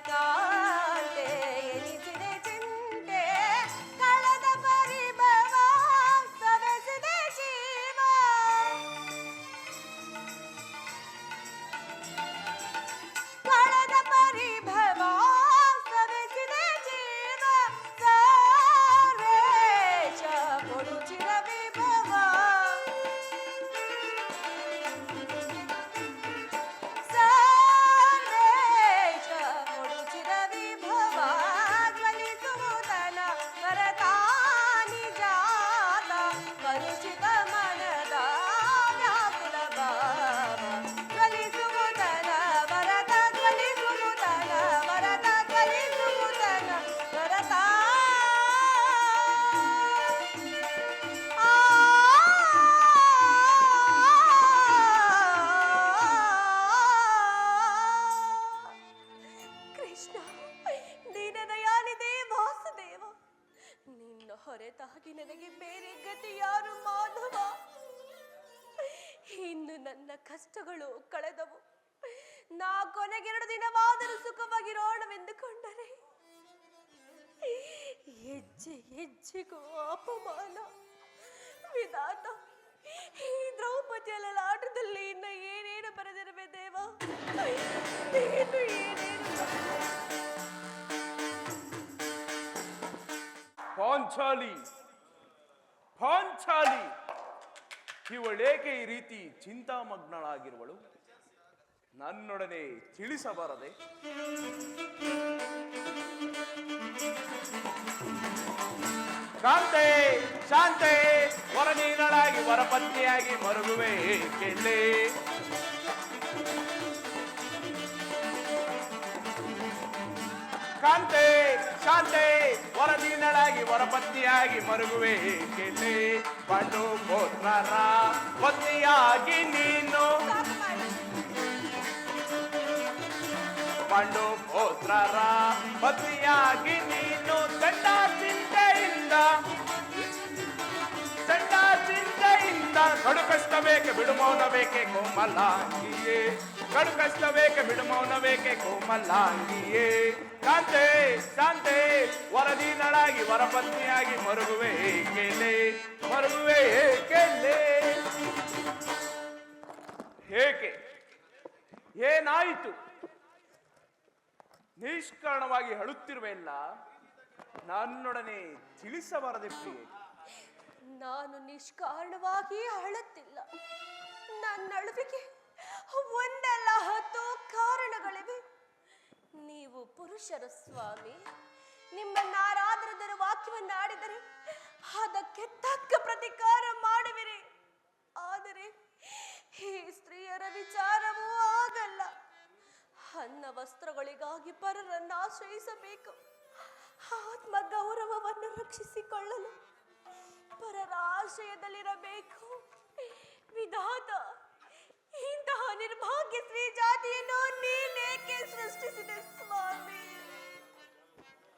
ಕಾಂತೆ ಎನಿಸಿದೆ ಚಿಂತೆ ಕಳೆದ ಪರಿಭವ ಸವೆಸಿದೆ ಜೀವ ಕಳೆದ ಪರಿಭವ ಸವೆಸಿದೆ ಜೀವ ಸರ್ವೇಶ ಕೊಡು ಚಿರವಿಭವ ಸರ್ವೇಶ ಕೊಡು ಚಿರವಿಭವ ಜ್ವಲಿಸುವುದನ ವರದಾನಿ ಜಾತ ಕಲುಷಿತ ಮನದ ವ್ಯಾಕುಲ ಭಾವ ಜ್ವಲಿಸುವುದನ ವರದ ಜ್ವಲಿಸುವುದನ ವರದ ಜ್ವಲಿಸುವುದನ ವರದ ಕೃಷ್ಣ ದೀನದಯಾನಿದೆ ವಾಸುದೇವ ನಿನ್ನ ಹೊರತಾಗಿ ನನಗೆ ಬೇರೆ ಗತಿ ಯಾರು ಮಾಧವ ಇನ್ನು ನನ್ನ ಕಷ್ಟಗಳು ಕಳೆದವು ನಾ ಕೊನೆಗೆರಡು ದಿನವಾದರೂ ಸುಖವಾಗಿರೋಣವೆಂದುಕೊಂಡರೆ ಹೆಜ್ಜೆ ಹೆಜ್ಜೆಗೂ ಅಪಮಾನ ವಿಧಾತ ಈ ದ್ರೌಪದಿಯ ಲಲಾಟದಲ್ಲಿ ಇನ್ನು ಏನೇನು ಬರೆದಿರುವೆ ದೇವ ಇನ್ನು ಏನೇನು ಪಾಂಚಾಲಿ ಪಾಂಚಾಲಿ ಇವಳೇಕೆ ಈ ರೀತಿ ಚಿಂತಾಮಗ್ನಳಾಗಿರುವಳು ನನ್ನೊಡನೆ ತಿಳಿಸಬಾರದೆ ಕಾಂತೆ ಶಾಂತೆ ವರನೀನಳಾಗಿ ವರಪತ್ನಿಯಾಗಿ ಮರುಗುವೆ ಕೇಳೆ ಕಾಂತೆ ಶಾಂತೆ ವರದೀನಳಾಗಿ ವರಪತ್ನಿಯಾಗಿ ಮರುಗುವೆ ಕೇಳಿ ಪಂಡು ಪುತ್ರರ ಪತ್ನಿಯಾಗಿ ನೀನು ಪಂಡು ಪುತ್ರರ ಪತ್ನಿಯಾಗಿ ನೀನು ಚಂಡ ಚಿಂತೆಯಿಂದ ಕಡು ಕಷ್ಟ ಬೇಕೆ ಬಿಡು ಮೌನ ಬೇಕೆ ಕೋಮಲಾಂಗಿಯೇ ಕಡು ಕಷ್ಟ ಬೇಕೆ ಬಿಡು ಮೌನ ಬೇಕೆ ಕೋಮಲಾಂಗಿಯೇ ಶಾಂತೆ ಶಾಂತೆ ವರದೀನಳಾಗಿ ವರಪತ್ನಿಯಾಗಿ ಮರುಗುವೆ ಕೇಳೆ ಮರುಗುವೆ ಕೇಳೆ ಏಕೆ ಏನಾಯಿತು ನಿಷ್ಕಾರಣವಾಗಿ ಅಳುತ್ತಿರುವೆಲ್ಲ ನನ್ನೊಡನೆ ತಿಳಿಸಬಾರದೆ ಪ್ರಿಯೆ ನಾನು ನಿಷ್ಕಾರಣವಾಗಿ ಅಳುತ್ತಿಲ್ಲ ನನ್ನ ಅಳುವಿಗೆ ಒಂದಲ್ಲ 10 ಕಾರಣಗಳಿವೆ ನೀವು ಪುರುಷರ ಸ್ವಾಮಿ ನಿಮ್ಮನ್ನಾರಾಧನದ ವಾಕ್ಯವನ್ನು ಆಡಿದರೆ ಅದಕ್ಕೆ ತಕ್ಕ ಪ್ರತಿಕಾರ ಮಾಡುವಿರಿ ಆದರೆ ಈ ಸ್ತ್ರೀಯರ ವಿಚಾರವೂ ಆಗಲ್ಲ ಅನ್ನ ವಸ್ತ್ರಗಳಿಗಾಗಿ ಪರರನ್ನು ಆಶ್ರಯಿಸಬೇಕು ಆತ್ಮ ಗೌರವವನ್ನು ರಕ್ಷಿಸಿಕೊಳ್ಳಲು ಪರರ ಆಶ್ರಯದಲ್ಲಿರಬೇಕು ವಿಧಾತ ಇಂತಹ ನಿರ್ಭಾಗ್ಯ ಸ್ತ್ರೀ ಜಾತಿಯನ್ನು ನೀನೇಕೆ ಸೃಷ್ಟಿಸಿದೆ ಸ್ವಾಮಿ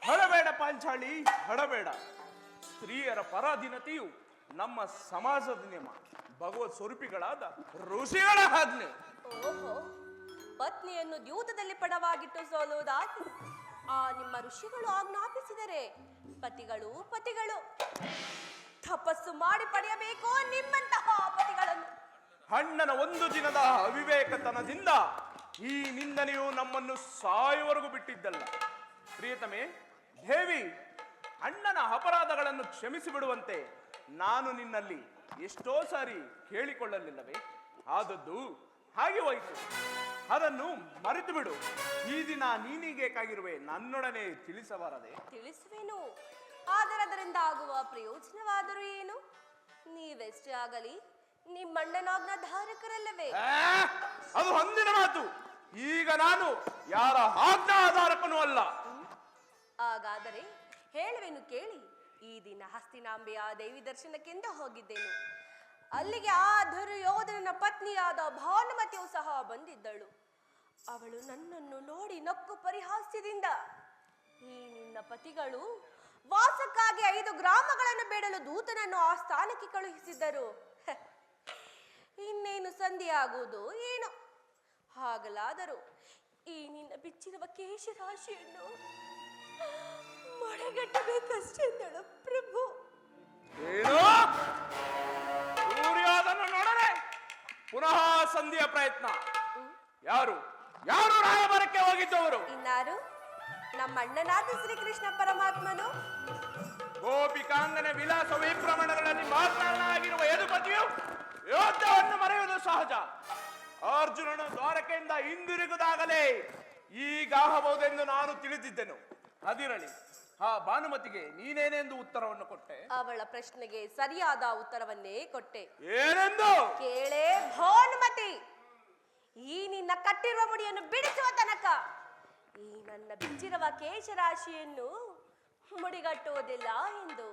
ಹಳಬೇಡ ಪಾಂಚಾಳಿ ಹಳಬೇಡ ಸ್ತ್ರೀಯರ ಪರಾಧೀನತೆಯು ನಮ್ಮ ಸಮಾಜದ ನಿಯಮ ಭಗವತ್ ಸ್ವರೂಪಿಗಳಾದ ಋಷಿಗಳ ಆಜ್ಞೆ ಓಹೋ ಪತ್ನಿಯನ್ನು ದ್ಯೂತದಲ್ಲಿ ಪಣವಾಗಿಟ್ಟು ಸೋಲುವುದಾಗಿ ಆ ನಿಮ್ಮ ಋಷಿಗಳು ಆಜ್ಞಾಪಿಸಿದರೆ ಪತಿಗಳು ತಪಸ್ಸು ಮಾಡಿ ಪಡೆಯಬೇಕು ನಿಮ್ಮಂತಹ ಪತಿಗಳನ್ನು ಅಣ್ಣನ ಒಂದು ದಿನದ ಅವಿವೇಕತನದಿಂದ ಈ ನಿಂದನೆಯು ನಮ್ಮನ್ನು ಸಾಯುವವರೆಗೂ ಬಿಟ್ಟಿದ್ದಲ್ಲ ಪ್ರಿಯತಮೆ ದೇವಿ ಅಣ್ಣನ ಅಪರಾಧಗಳನ್ನು ಕ್ಷಮಿಸಿ ಬಿಡುವಂತೆ ನಾನು ನಿನ್ನಲ್ಲಿ ಎಷ್ಟೋ ಸಾರಿ ಕೇಳಿಕೊಳ್ಳಲಿಲ್ಲವೇ ಆದದ್ದು ಹಾಗೆ ಹೋಯಿತು ಅದನ್ನು ಮರೆತು ಬಿಡು ಈ ದಿನ ನೀನಿಗೇಕಾಗಿರುವೆ ನನ್ನೊಡನೆ ತಿಳಿಸಬಾರದೆ ತಿಳಿಸುವೆನು ಆದರೆ ಅದರಿಂದ ಆಗುವ ಪ್ರಯೋಜನವಾದರೂ ಏನು ನೀವೆಷ್ಟೇ ಆಗಲಿ ನಿಮ್ಮಣ್ಣನಾಜ್ಞಾ ಧಾರಕರಲ್ಲವೇ ಅದು ಹೊಂದಿನ ಮಾತು ಈಗ ನಾನು ಯಾರ ಆಜ್ಞಾಧಾರಕನೂ ಅಲ್ಲ ಹಾಗಾದರೆ ಹೇಳುವೆನು ಕೇಳಿ ಈ ದಿನ ಹಸ್ತಿನಾಂಬೆಯ ದೇವಿ ದರ್ಶನಕ್ಕೆಂದು ಹೋಗಿದ್ದೇನೆ ಅಲ್ಲಿಗೆ ಆ ದುರ್ಯೋಧನನ ಪತ್ನಿಯಾದ ಭಾನುಮತಿಯು ಸಹ ಬಂದಿದ್ದಳು ಅವಳು ನನ್ನನ್ನು ನೋಡಿ ನಕ್ಕು ಪರಿಹಾಸ್ಯದಿಂದ ಈ ನಿನ್ನ ಪತಿಗಳು ವಾಸಕ್ಕಾಗಿ 5 ಗ್ರಾಮಗಳನ್ನು ಬೇಡಲು ದೂತನನ್ನು ಆ ಸ್ಥಾನಕ್ಕೆ ಕಳುಹಿಸಿದ್ದರು ಇನ್ನೇನು ಸಂಧಿಯಾಗುವುದು ಏನು ಹಾಗಲಾದರೂ ಈ ನಿನ್ನ ಬಿಚ್ಚಿರುವ ಕೇಶರಾಶಿಯನ್ನು ಮಳೆಗಟ್ಟಬೇಕಷ್ಟೆಂದಳು ಪ್ರಭು. ಏನು ಸೂರ್ಯೋದನ್ನು ನೋಡರೆ ಪುನಃ ಸಂಧಿಯ ಪ್ರಯತ್ನ? ಯಾರು ಯಾರು ರಾಯಭಾರಕ್ಕೆ ಹೋಗಿದ್ದವರು? ಇನ್ನಾರು? ನಮ್ಮ ಅಣ್ಣನಾದ ಶ್ರೀಕೃಷ್ಣ ಪರಮಾತ್ಮನು. ಗೋಪಿಕಾಂಗನ ವಿಲಾಸ ವಿಭ್ರಮಣಗಳಲ್ಲಿ ಮಾತನಾಡಲಾಗಿರುವ ಯದುಪತಿಯು ಯೋಧವನ್ನು ಮರೆಯುವುದು ಸಹಜ. ಅರ್ಜುನನು ದ್ವಾರಕೆಯಿಂದ ಹಿಂದಿರುಗುದಾಗಲೇ ಈಗಾಗಬಹುದೆಂದು ನಾನು ತಿಳಿದಿದ್ದೆನು. ಅದಿರಲಿ, ಆ ಭಾನುಮತಿಗೆ ನೀನೇನೆಂದು ಉತ್ತರವನ್ನು ಕೊಟ್ಟೆ? ಅವಳ ಪ್ರಶ್ನೆಗೆ ಸರಿಯಾದ ಉತ್ತರವನ್ನೇ ಕೊಟ್ಟೆ. ಏನೆಂದು? ಕೇಳೇ ಭಾನುಮತಿ, ಈ ನಿನ್ನ ಕಟ್ಟಿರುವ ಮುಡಿಯನ್ನು ಬಿಡಿಸುವ ತನಕ ಈ ನನ್ನ ಬಿಚ್ಚಿರುವ ಕೇಶರಾಶಿಯನ್ನು ಮುಡಿಗಟ್ಟುವುದಿಲ್ಲ ಎಂದು.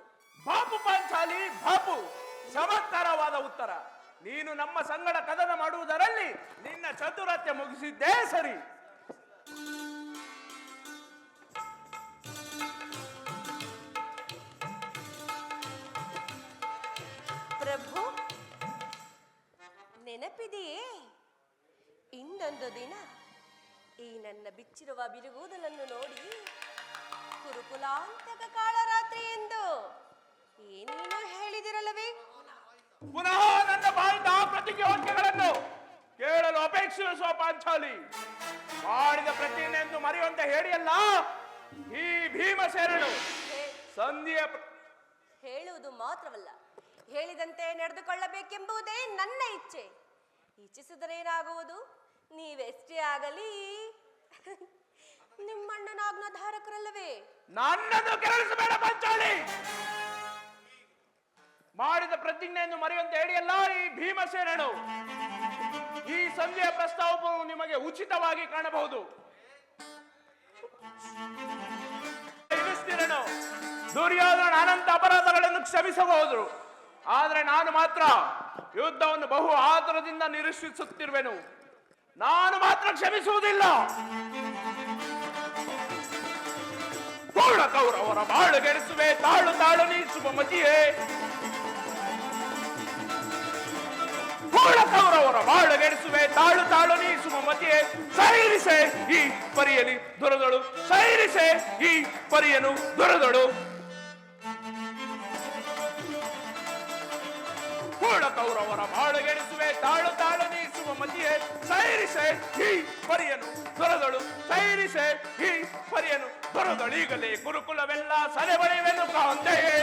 ಬಾಪು ಪಾಂಚಾಲಿ, ಬಾಪು, ಚಮತ್ಕಾರವಾದ ಉತ್ತರ. ನೀನು ನಮ್ಮ ಸಂಗಡ ಕದನ ಮಾಡುವುದರಲ್ಲಿ ನಿನ್ನ ಚತುರತೆ ಮುಗಿಸಿದ್ದೇ ಸರಿ. ಪ್ರಭು, ನೆನಪಿದೆಯೇ? ಇನ್ನೊಂದು ದಿನ ಈ ನನ್ನ ಬಿಚ್ಚಿರುವ ಬಿರುಗೂದಲನ್ನು ನೋಡಿ ಕುರುಕುಲಾಂತಕ ಕಾಳರಾತ್ರಿ ಎಂದು ಏನೇನೋ ಹೇಳಿದಿರಲ್ಲವೇ? ಪುನಃ ನನ್ನ ಬಾಯಿಂದ ಆ ಪ್ರತಿಜ್ಞಾವಾಕ್ಯಗಳನ್ನು ಕೇಳಲು ಅಪೇಕ್ಷಿಸುವ ಪಾಂಚಾಲಿ. ಮಾಡಿದ ಪ್ರತಿಜ್ಞೆಯನ್ನು ಮರೆಯುವಂತೆ ಹೇಳಿಯಲ್ಲ ಈ ಭೀಮಸೇನನು. ಸಂಧಿಯ ಹೇಳುವುದು ಮಾತ್ರವಲ್ಲ, ಹೇಳಿದಂತೆ ನಡೆದುಕೊಳ್ಳಬೇಕೆಂಬುದೇ ನನ್ನ ಇಚ್ಛೆ. ಇಚ್ಛಿಸಿದರೇನಾಗುವುದು? ನೀವೆಷ್ಟೇ ಆಗಲಿ ನಿಮ್ಮಣ್ಣನಾಜ್ಞಾಧಾರಕರಲ್ಲವೇ? ನನ್ನನ್ನು ಕೆರಳಿಸಬೇಡ ಪಾಂಚಾಲಿ. ಮಾಡಿದ ಪ್ರತಿಜ್ಞೆಯನ್ನು ಮರೆಯುವಂತೆ ಹೇಳಿಯಲ್ಲ ಈ ಭೀಮಸೇನನು. ಈ ಸಂಧಿಯ ಪ್ರಸ್ತಾವವು ನಿಮಗೆ ಉಚಿತವಾಗಿ ಕಾಣಬಹುದು. ಯುಧಿಷ್ಠಿರನು ದುರ್ಯೋಧನ ಅನಂತ ಅಪರಾಧಗಳನ್ನು ಕ್ಷಮಿಸಬಹುದು, ಆದರೆ ನಾನು ಮಾತ್ರ ಯುದ್ಧವನ್ನು ಬಹು ಆತುರದಿಂದ ನಿರೀಕ್ಷಿಸುತ್ತಿರುವೆನು. ನಾನು ಮಾತ್ರ ಕ್ಷಮಿಸುವುದಿಲ್ಲ. ಪೂರ್ಣ ಕೌರವರ ಬಾಳುಗೆಡಿಸುವೆ, ತಾಳು ತಾಳು ನೀ ಸುಮತಿಯೇ. ಪೂರ್ಣ ಕೌರವರ ಬಾಳುಗೆಡಿಸುವೆ, ತಾಳು ತಾಳು ನೀ ಸುಮತಿಯೇ. ಸೈರಿಸೆ ಈ ಪರಿಯಲಿ ದೊರೆದಳು, ಸೈರಿಸೆ ಈ ಪರಿಯನು ದೊರೆದಳು. ಪೂರ್ಣ ಕೌರವರ ಬಾಳುಗೆಡಿಸುವೆ, ತಾಳು ತಾಳು ನೀ ಸುಮತಿಯೇ. ಸೈರಿಸೆ ಈ ಪರಿಯನು ದೊರೆದಳು, ಸೈರಿಸೆ ಈ ಪರಿಯನು ದೊರೆದಳು. ಈಗಲೇ ಗುರುಕುಲವೆಲ್ಲ ಸೆರೆಬಳಿವೆನು ಕಾಂತೆಯೇ.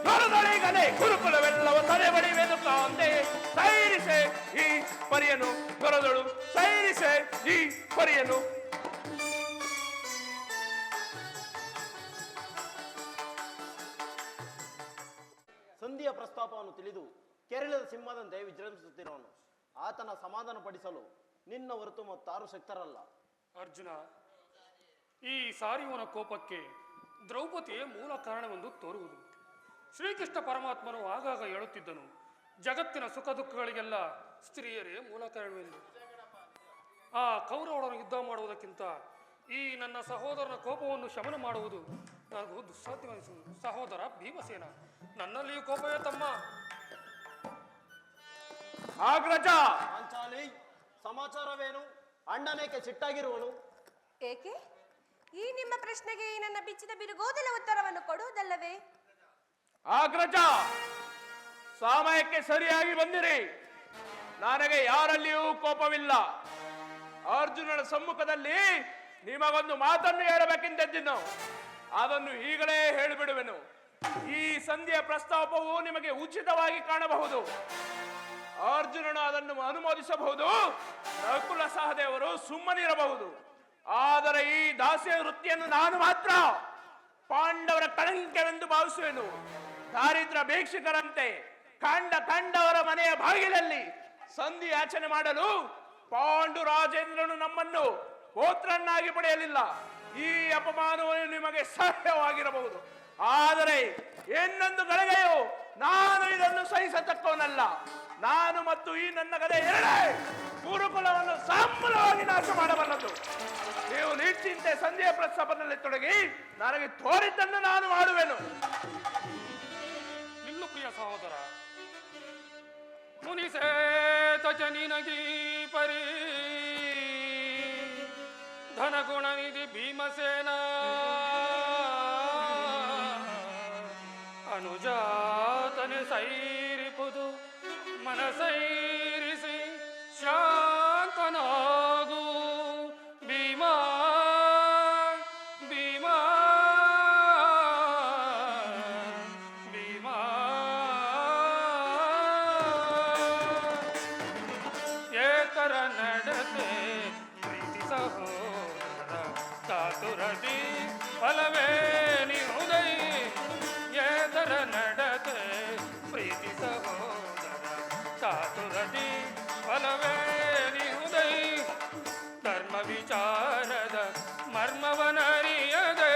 ದೊರೆದಳೀಗಲೇ ಗುರುಕುಲವೆಲ್ಲವ ಸೆರೆಬಳಿವೆನು ಕಾಂತೆಯೇ. ಸೈರಿಸೆ ಈ ಪರಿಯನು ದೊರೆದಳು, ಸೈರಿಸೆ ಈ ಪರಿಯನು. ಸಂಧಿಯ ಪ್ರಸ್ತಾಪವನ್ನು ತಿಳಿದು ಕೆರಳಿದ ಸಿಂಹದಂತೆ ವಿಜೃಂಭಿಸುತ್ತಿರುವನು. ಆತನ ಸಮಾಧಾನ ಪಡಿಸಲು ನಿನ್ನ ಹೊರತು ಮತ್ತಾರು ಶಕ್ತರಲ್ಲ. ಅರ್ಜುನ, ಈ ಸಾರಿಯವನ ಕೋಪಕ್ಕೆ ದ್ರೌಪದಿಯೇ ಮೂಲ ಕಾರಣವೆಂದು ತೋರುವುದು. ಶ್ರೀಕೃಷ್ಣ ಪರಮಾತ್ಮನು ಆಗಾಗ ಹೇಳುತ್ತಿದ್ದನು, ಜಗತ್ತಿನ ಸುಖ ದುಃಖಗಳಿಗೆಲ್ಲ ಸ್ತ್ರೀಯರೇ ಮೂಲ ಕಾರಣವೆಂದು. ಆ ಕೌರವರನ್ನು ಯುದ್ಧ ಮಾಡುವುದಕ್ಕಿಂತ ಈ ನನ್ನ ಸಹೋದರನ ಕೋಪವನ್ನು ಶಮನ ಮಾಡುವುದು ನನಗೂ ದುಸ್ಸಾಧ್ಯವೆನಿಸುವುದು. ಸಹೋದರ ಭೀಮಸೇನ, ನನ್ನಲ್ಲಿಯೂ ಕೋಪವೇ ತಮ್ಮ. ಆಗ್ರಜ, ಪಾಂಚಾಲಿ, ಸಮಾಚಾರವೇನು? ಅಣ್ಣನೇಕೆ ಸಿಟ್ಟಾಗಿರುವನು? ಏಕೆ? ಈ ನಿಮ್ಮ ಪ್ರಶ್ನೆಗೆ ಈ ನನ್ನ ಬಿಚ್ಚಿದ ಬಿರುಗೋದಲ ಉತ್ತರವನ್ನು ಕೊಡುವುದಲ್ಲವೇ? ಆಗ್ರಜ, ಸಮಯಕ್ಕೆ ಸರಿಯಾಗಿ ಬಂದಿರಿ. ನನಗೆ ಯಾರಲ್ಲಿಯೂ ಕೋಪವಿಲ್ಲ. ಅರ್ಜುನನ ಸಮ್ಮುಖದಲ್ಲಿ ನಿಮಗೊಂದು ಮಾತನ್ನು ಹೇಳಬೇಕೆಂದಿದ್ದೆನು. ಅದನ್ನು ಈಗಲೇ ಹೇಳಿಬಿಡುವೆನು. ಈ ಸಂಧಿಯ ಪ್ರಸ್ತಾಪವು ನಿಮಗೆ ಉಚಿತವಾಗಿ ಕಾಣಬಹುದು. ಅರ್ಜುನನು ಅದನ್ನು ಅನುಮೋದಿಸಬಹುದು, ನಕುಲ ಸಹದೇವರು ಸುಮ್ಮನಿರಬಹುದು. ಆದರೆ ಈ ದಾಸ್ಯ ವೃತ್ತಿಯನ್ನು ನಾನು ಮಾತ್ರ ಪಾಂಡವರ ಕಳಂಕವೆಂದು ಭಾವಿಸುವೆನು. ದಾರಿದ್ರ ಭಿಕ್ಷುಕರಂತೆ ಕಂಡವರ ಮನೆಯ ಬಾಗಿಲಲ್ಲಿ ಸಂಧಿ ಯಾಚನೆ ಮಾಡಲು ಪಾಂಡುರಾಜೇಂದ್ರನು ನಮ್ಮನ್ನು ಪೋತ್ರನ್ನಾಗಿ ಪಡೆಯಲಿಲ್ಲ. ಈ ಅಪಮಾನವು ನಿಮಗೆ ಸಹ್ಯವಾಗಿರಬಹುದು, ಆದರೆ ಇನ್ನೊಂದು ಗಳಿಗೆಯು ನಾನು ಇದನ್ನು ಸಹಿಸತಕ್ಕವನಲ್ಲ. ನಾನು ಮತ್ತು ಈ ನನ್ನ ಗದೆ ಎರಡೇ ಗುರುಕುಲವನ್ನು ಸಂಪೂರ್ಣವಾಗಿ ನಾಶ ಮಾಡಬಲ್ಲದು. ನೀವು ನಿಶ್ಚಿಂತೆ ಸಂಧಿಯ ಪ್ರಸ್ತಾಪದಲ್ಲಿ ತೊಡಗಿ ನನಗೆ ತೋರಿದ್ದನ್ನು ನಾನು ಮಾಡುವೆನು. ನಿಲ್ಲು ಪ್ರಿಯ ಸಹೋದರ. ಮುನಿಸೇತ ಯಾಕೆ ನಿನಗೀ ಪರಿ ಧನಗುಣ ನಿಧಿ ಭೀಮಸೇನ ಅನುಜಾತನೆ ಸೈರಿಪುದು ಮನಸೈರಿಸಿ ಶಾಂತನಾಗು ಭೀಮಾ ಭೀಮಾ ಭೀಮಾ ಏತರ ನಡತೆ ಪ್ರೀತಿ ಸಹೋದರ ಚಾತುರದಿ ಫಲವೇ ನಿಹುದೈ ಏತರ ನಡತೆ ಪ್ರೀತಿ ಸಹೋದರ ಚಾತುರದಿ ಫಲವೇ ನಿಹುದೈ ಧರ್ಮ ವಿಚಾರದ ಮರ್ಮವನರಿಯದೆ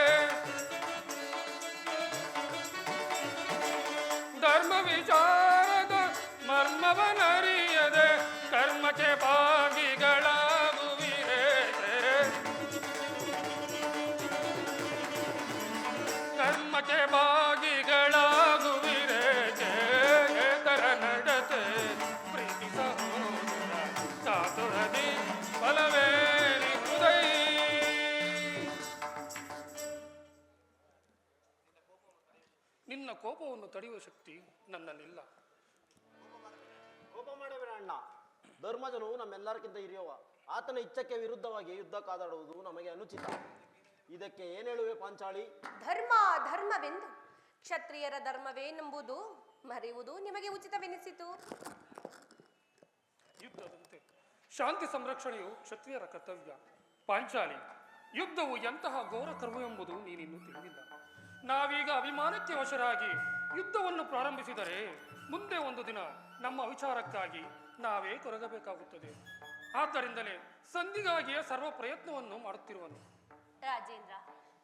ಧರ್ಮ ವಿಚಾರದ ಮರ್ಮವನರಿಯದೆ ಕರ್ಮಕ್ಕೆ ಭಾಗಿಗಳಾಗುವಿರೇ ಕರ್ಮಕ್ಕೆ ಭಾಗಿಗಳಾಗುವಿರೇ ಏತರ ನಡತೆ ಪ್ರೀತಿ ಸಹೋದರ ಚಾತುರದಿ ಫಲವೇ ನಿಹುದೈ. ನಿನ್ನ ಕೋಪವನ್ನು ತಡೆಯುವ ಶಕ್ತಿ ನನ್ನಲ್ಲಿಲ್ಲ. ಕೋಪ ಮಾಡಬೇಡ ಅಣ್ಣ. ಧರ್ಮಜನು ನಮ್ಮೆಲ್ಲರಿಗಿಂತ ಹಿರಿಯವ. ಆತನ ಇಚ್ಛಕ್ಕೆ ವಿರುದ್ಧವಾಗಿ ಯುದ್ಧ ಕಾದಾಡುವುದು ನಮಗೆ ಅನುಚಿತ. ಇದಕ್ಕೆ ಏನ್ ಹೇಳುವೆ ಪಾಂಚಾಳಿ? ಧರ್ಮ ಧರ್ಮವೆಂದು ಕ್ಷತ್ರಿಯರ ಧರ್ಮವೇನೆಂಬುದು ಮರೆಯುವುದು ನಿಮಗೆ ಉಚಿತವೆನಿಸಿತು. ಯುದ್ಧದಂತೆ ಶಾಂತಿ ಸಂರಕ್ಷಣೆಯು ಕ್ಷತ್ರಿಯರ ಕರ್ತವ್ಯ. ಪಾಂಚಾಲಿ, ಯುದ್ಧವು ಎಂತಹ ಘೋರ ಕರ್ಮ ಎಂಬುದು ನೀನಿನ್ನೂ ತಿಳಿದಿಲ್ಲ. ನಾವೀಗ ಅಭಿಮಾನಕ್ಕೆ ವಶರಾಗಿ ಯುದ್ಧವನ್ನು ಪ್ರಾರಂಭಿಸಿದರೆ ಮುಂದೆ ಒಂದು ದಿನ ನಮ್ಮ ವಿಚಾರಕ್ಕಾಗಿ ನಾವೇ ಕೊರಗಬೇಕಾಗುತ್ತದೆ. ಆದ್ದರಿಂದಲೇ ಸಂಧಿಗಾಗಿಯೇ ಸರ್ವ ಪ್ರಯತ್ನವನ್ನು ಮಾಡುತ್ತಿರುವನು. ರಾಜೇಂದ್ರ,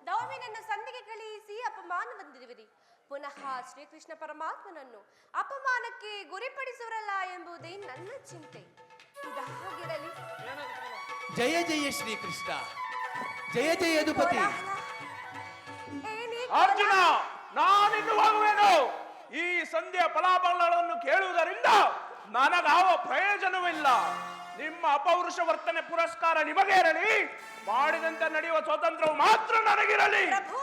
ದೌಮ್ಯನನ್ನು ಸಂಧಿಗೆ ಕಳುಹಿಸಿ ಅಪಮಾನ ಹೊಂದಿರುವಿರಿ. ಪುನಃ ಶ್ರೀಕೃಷ್ಣ ಪರಮಾತ್ಮನನ್ನು ಅಪಮಾನಕ್ಕೆ ಗುರಿಪಡಿಸುವರಲ್ಲ ಎಂಬುದೇ ನನ್ನ ಚಿಂತೆ. ಇದಾಗಿರಲಿ. ಜಯ ಜಯ ಶ್ರೀಕೃಷ್ಣ, ಜಯ ಜಯ ಯದುಪತಿ. ಅರ್ಜುನ, ನಾನಿನ್ನು ಹೋಗುವೆನು. ಈ ಸಂಧ್ಯಾ ಫಲಾಫಲಗಳನ್ನು ಕೇಳುವುದರಿಂದ ನನಗಾವ ಪ್ರಯೋಜನವಿಲ್ಲ. ನಿಮ್ಮ ಅಪೌರುಷ ವರ್ತನೆ ಪುರಸ್ಕಾರ ನಿಮಗೆ ಇರಲಿ, ಮಾಡಿದಂತೆ ನಡೆಯುವ ಸ್ವಾತಂತ್ರ್ಯವು ಮಾತ್ರ ನನಗಿರಲಿ. ಪ್ರಭು,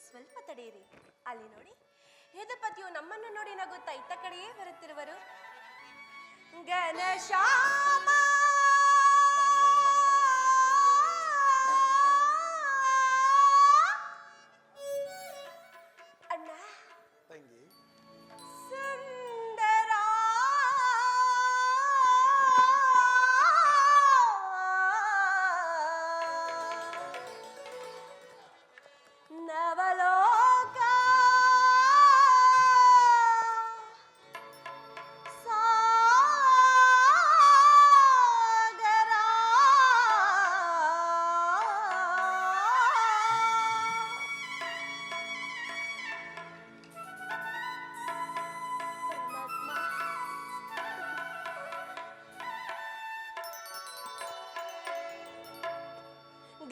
ಸ್ವಲ್ಪ ತಡೆಯಿರಿ. ಅಲ್ಲಿ ನೋಡಿ, ಯದುಪತಿಯು ನಮ್ಮನ್ನು ನೋಡಿ ನಗುತ್ತಾ ಇತ್ತ ಕಡೆಯೇ ಬರುತ್ತಿರುವರು. ಘನಶ್ಯಾಮ ಅಣ್ಣ, ತಂಗಿ, ಸುಂದರ ನವಲೋಕ ಸಾಗರ ಪರಮಾತ್ಮ,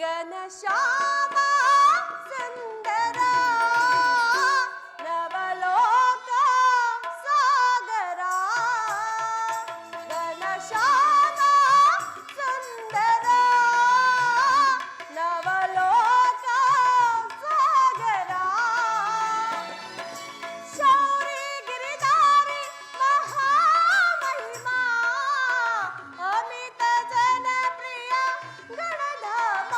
ಘನಶ್ಯಾಮ ಸುಂದರ ನವಲೋಕ ಸಾಗರ. ಘನಶ್ಯಾಮ ಸುಂದರ ನವಲೋಕ ಸಾಗರ. ಶೌರಿ ಗಿರಿಧಾರಿ ಮಹಾಮಹಿಮಾ ಅಮಿತ ಜನಪ್ರಿಯ ಗಣಧಾಮ.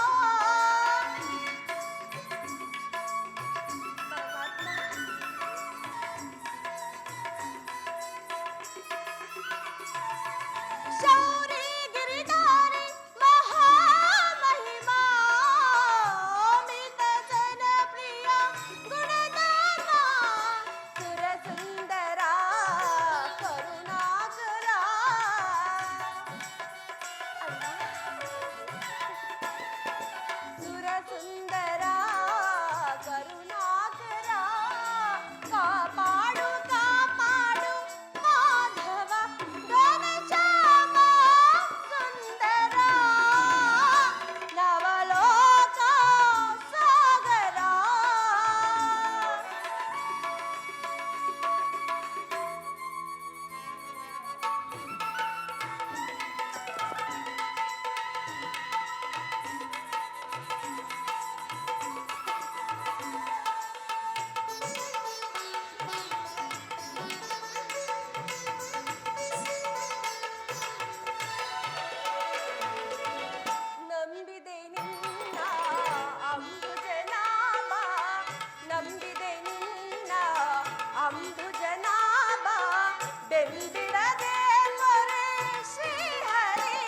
ಬೆಂದಿಡದೆ ಮೊರೆ ಶ್ರೀಹರಿ.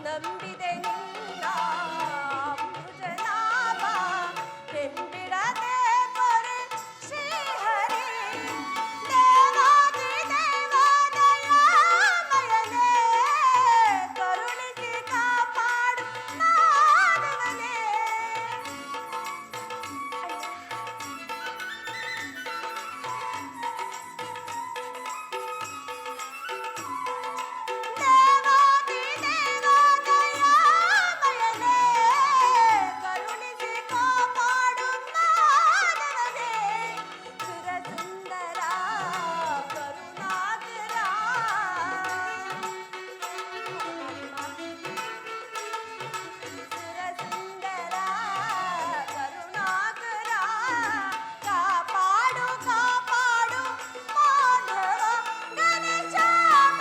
ನಂಬಿದೆ ನಿನ್ನ ಭುಜನಾಭ ಬೆಂಬಿಡದೆ ಮೊರೆ ಶ್ರೀಹರಿ. ದೇವಾದಿ ದೇವಾದಯಾಮಯನೇ ಕರುಣಿಸಿ ಕಾಪಾಡು ಮಾನವನೇ. ದೇವಾದಿ ದೇವಾದಯಾಮಯನೇ ಕರುಣಿಸಿ ಕಾಪಾಡು ಮಾನವನೇ. ಸುರಸುಂದರ ಕರುಣಾಕರ. ಸುರಸುಂದರ ಕರುಣಾಕರ ಕಾಪಾಡು ಕಾಪಾಡು ಮಾಧವ ಘನಶ್ಯಾಮ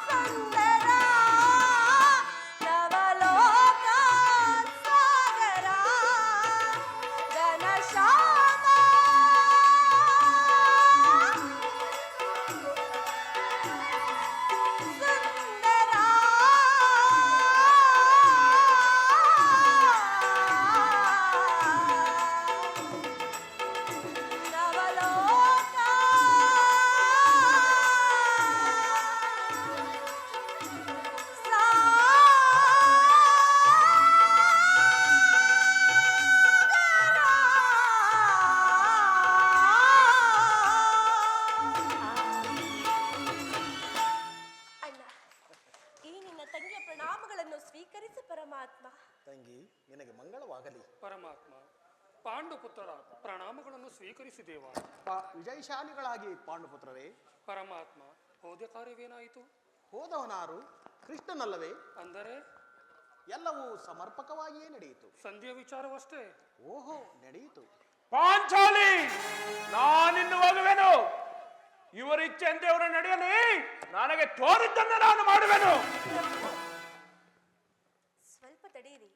ಸುಂದರ ನವಲೋಕ ಸಾಗರ ಘನಶ್ಯಾಮ ಸುಂದರ ನವಲೋಕ ಅಣ್ಣ, ಈ ನಿನ್ನ ತಂಗಿಯ ಪ್ರಣಾಮಗಳನ್ನು ಸ್ವೀಕರಿಸು ಪರಮಾತ್ಮ. ತಂಗಿ, ನಿನಗೆ ಮಂಗಳವಾಗಲಿ. ಪರಮಾತ್ಮ, ಪಾಂಡುಪುತ್ರರ ಪ್ರಣಾಮಗಳನ್ನು ಸ್ವೀಕರಿಸಿದೇವ. ವಿಜಯಶಾಲಿಗಳಾಗಿ ಪಾಂಡುಪುತ್ರರೇ. ಪರಮಾತ್ಮ, ಹೋದ ಕಾರ್ಯವೇನಾಯಿತು? ಹೋದವನಾರು ಕೃಷ್ಣನಲ್ಲವೇ? ಅಂದರೆ ಎಲ್ಲವೂ ಸಮರ್ಪಕವಾಗಿಯೇ ನಡೆಯಿತು. ಸಂಧಿಯ ವಿಚಾರವಷ್ಟೇ. ಓಹೋ, ನಡೆಯಿತು. ಪಾಂಚಾಲಿ, ನಾನಿನ್ನು ಹೋಗುವೆನು. ಇವರಿಚ್ಛೆಯಂತೆ ಅವರು ನಡೆಯಲಿ. ನನಗೆ ತೋರಿದ್ದನ್ನು ನಾನು ಮಾಡುವೆನು. ಸ್ವಲ್ಪ ತಡೆಯಿರಿ,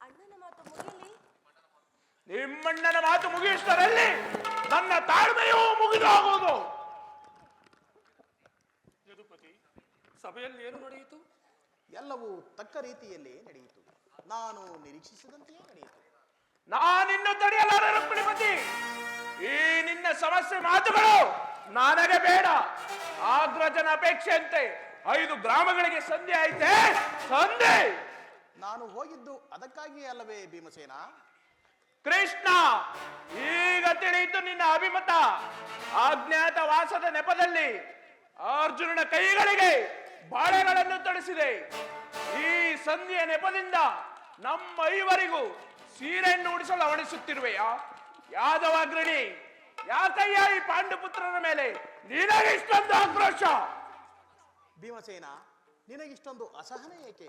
ಅಣ್ಣನ ಮಾತು ಮುಗಿಯಲಿ. ನಿಮ್ಮಣ್ಣನ ಮಾತು ಮುಗಿಯುವುದರಲ್ಲಿ ನನ್ನ ತಾಳ್ಮೆಯೂ ಮುಗಿದು ಹೋಗುವುದು. ಯದುಪತಿ, ಸಭೆಯಲ್ಲಿ ಏನು ನಡೆಯಿತು? ಎಲ್ಲವೂ ತಕ್ಕ ರೀತಿಯಲ್ಲಿ ನಡೆಯಿತು. ನಾನು ನಿರೀಕ್ಷಿಸಿದಂತೆಯೇ ನಡೆಯಿತು. ನಾನಿನ್ನು ತಡೆಯಲಾರೆ ರುಕ್ಮಿಣಿಪತಿ. ಈ ನಿನ್ನ ಸಮಸ್ಯೆ ಮಾತುಗಳು ನನಗೆ ಬೇಡ. ಆಗ್ರಜನ ಅಪೇಕ್ಷೆಯಂತೆ 5 ಗ್ರಾಮಗಳಿಗೆ ಸಂಧಿ ಆಯ್ತೆ. ಸಂಧಿ ನಾನು ಹೋಗಿದ್ದು ಅದಕ್ಕಾಗಿಯೇ ಅಲ್ಲವೇ ಭೀಮಸೇನ? ಕೃಷ್ಣ, ಈಗ ತಿಳಿಯಿತು ನಿನ್ನ ಅಭಿಮತ. ಅಜ್ಞಾತ ವಾಸದ ನೆಪದಲ್ಲಿ ಅರ್ಜುನನ ಕೈಗಳಿಗೆ ಬಾಳೆಗಳನ್ನು ತೊಡಿಸಿದೆ. ಈ ಸಂಧಿಯ ನೆಪದಿಂದ ನಮ್ಮ ಐವರಿಗೂ ಸೀರೆಯನ್ನು ಉಡಿಸಲು ಅವಣಿಸುತ್ತಿರುವೆಯಾ? ಯಾದವಾಗ್ರಣಿ, ಯಾಕಯ್ಯ ಈ ಪಾಂಡುಪುತ್ರನ ಮೇಲೆ ನಿನಗೆ ಇಷ್ಟೊಂದು ಆಕ್ರೋಶ? ಭೀಮಸೇನ, ನಿನಗಿಷ್ಟೊಂದು ಅಸಹನೆ ಏಕೆ?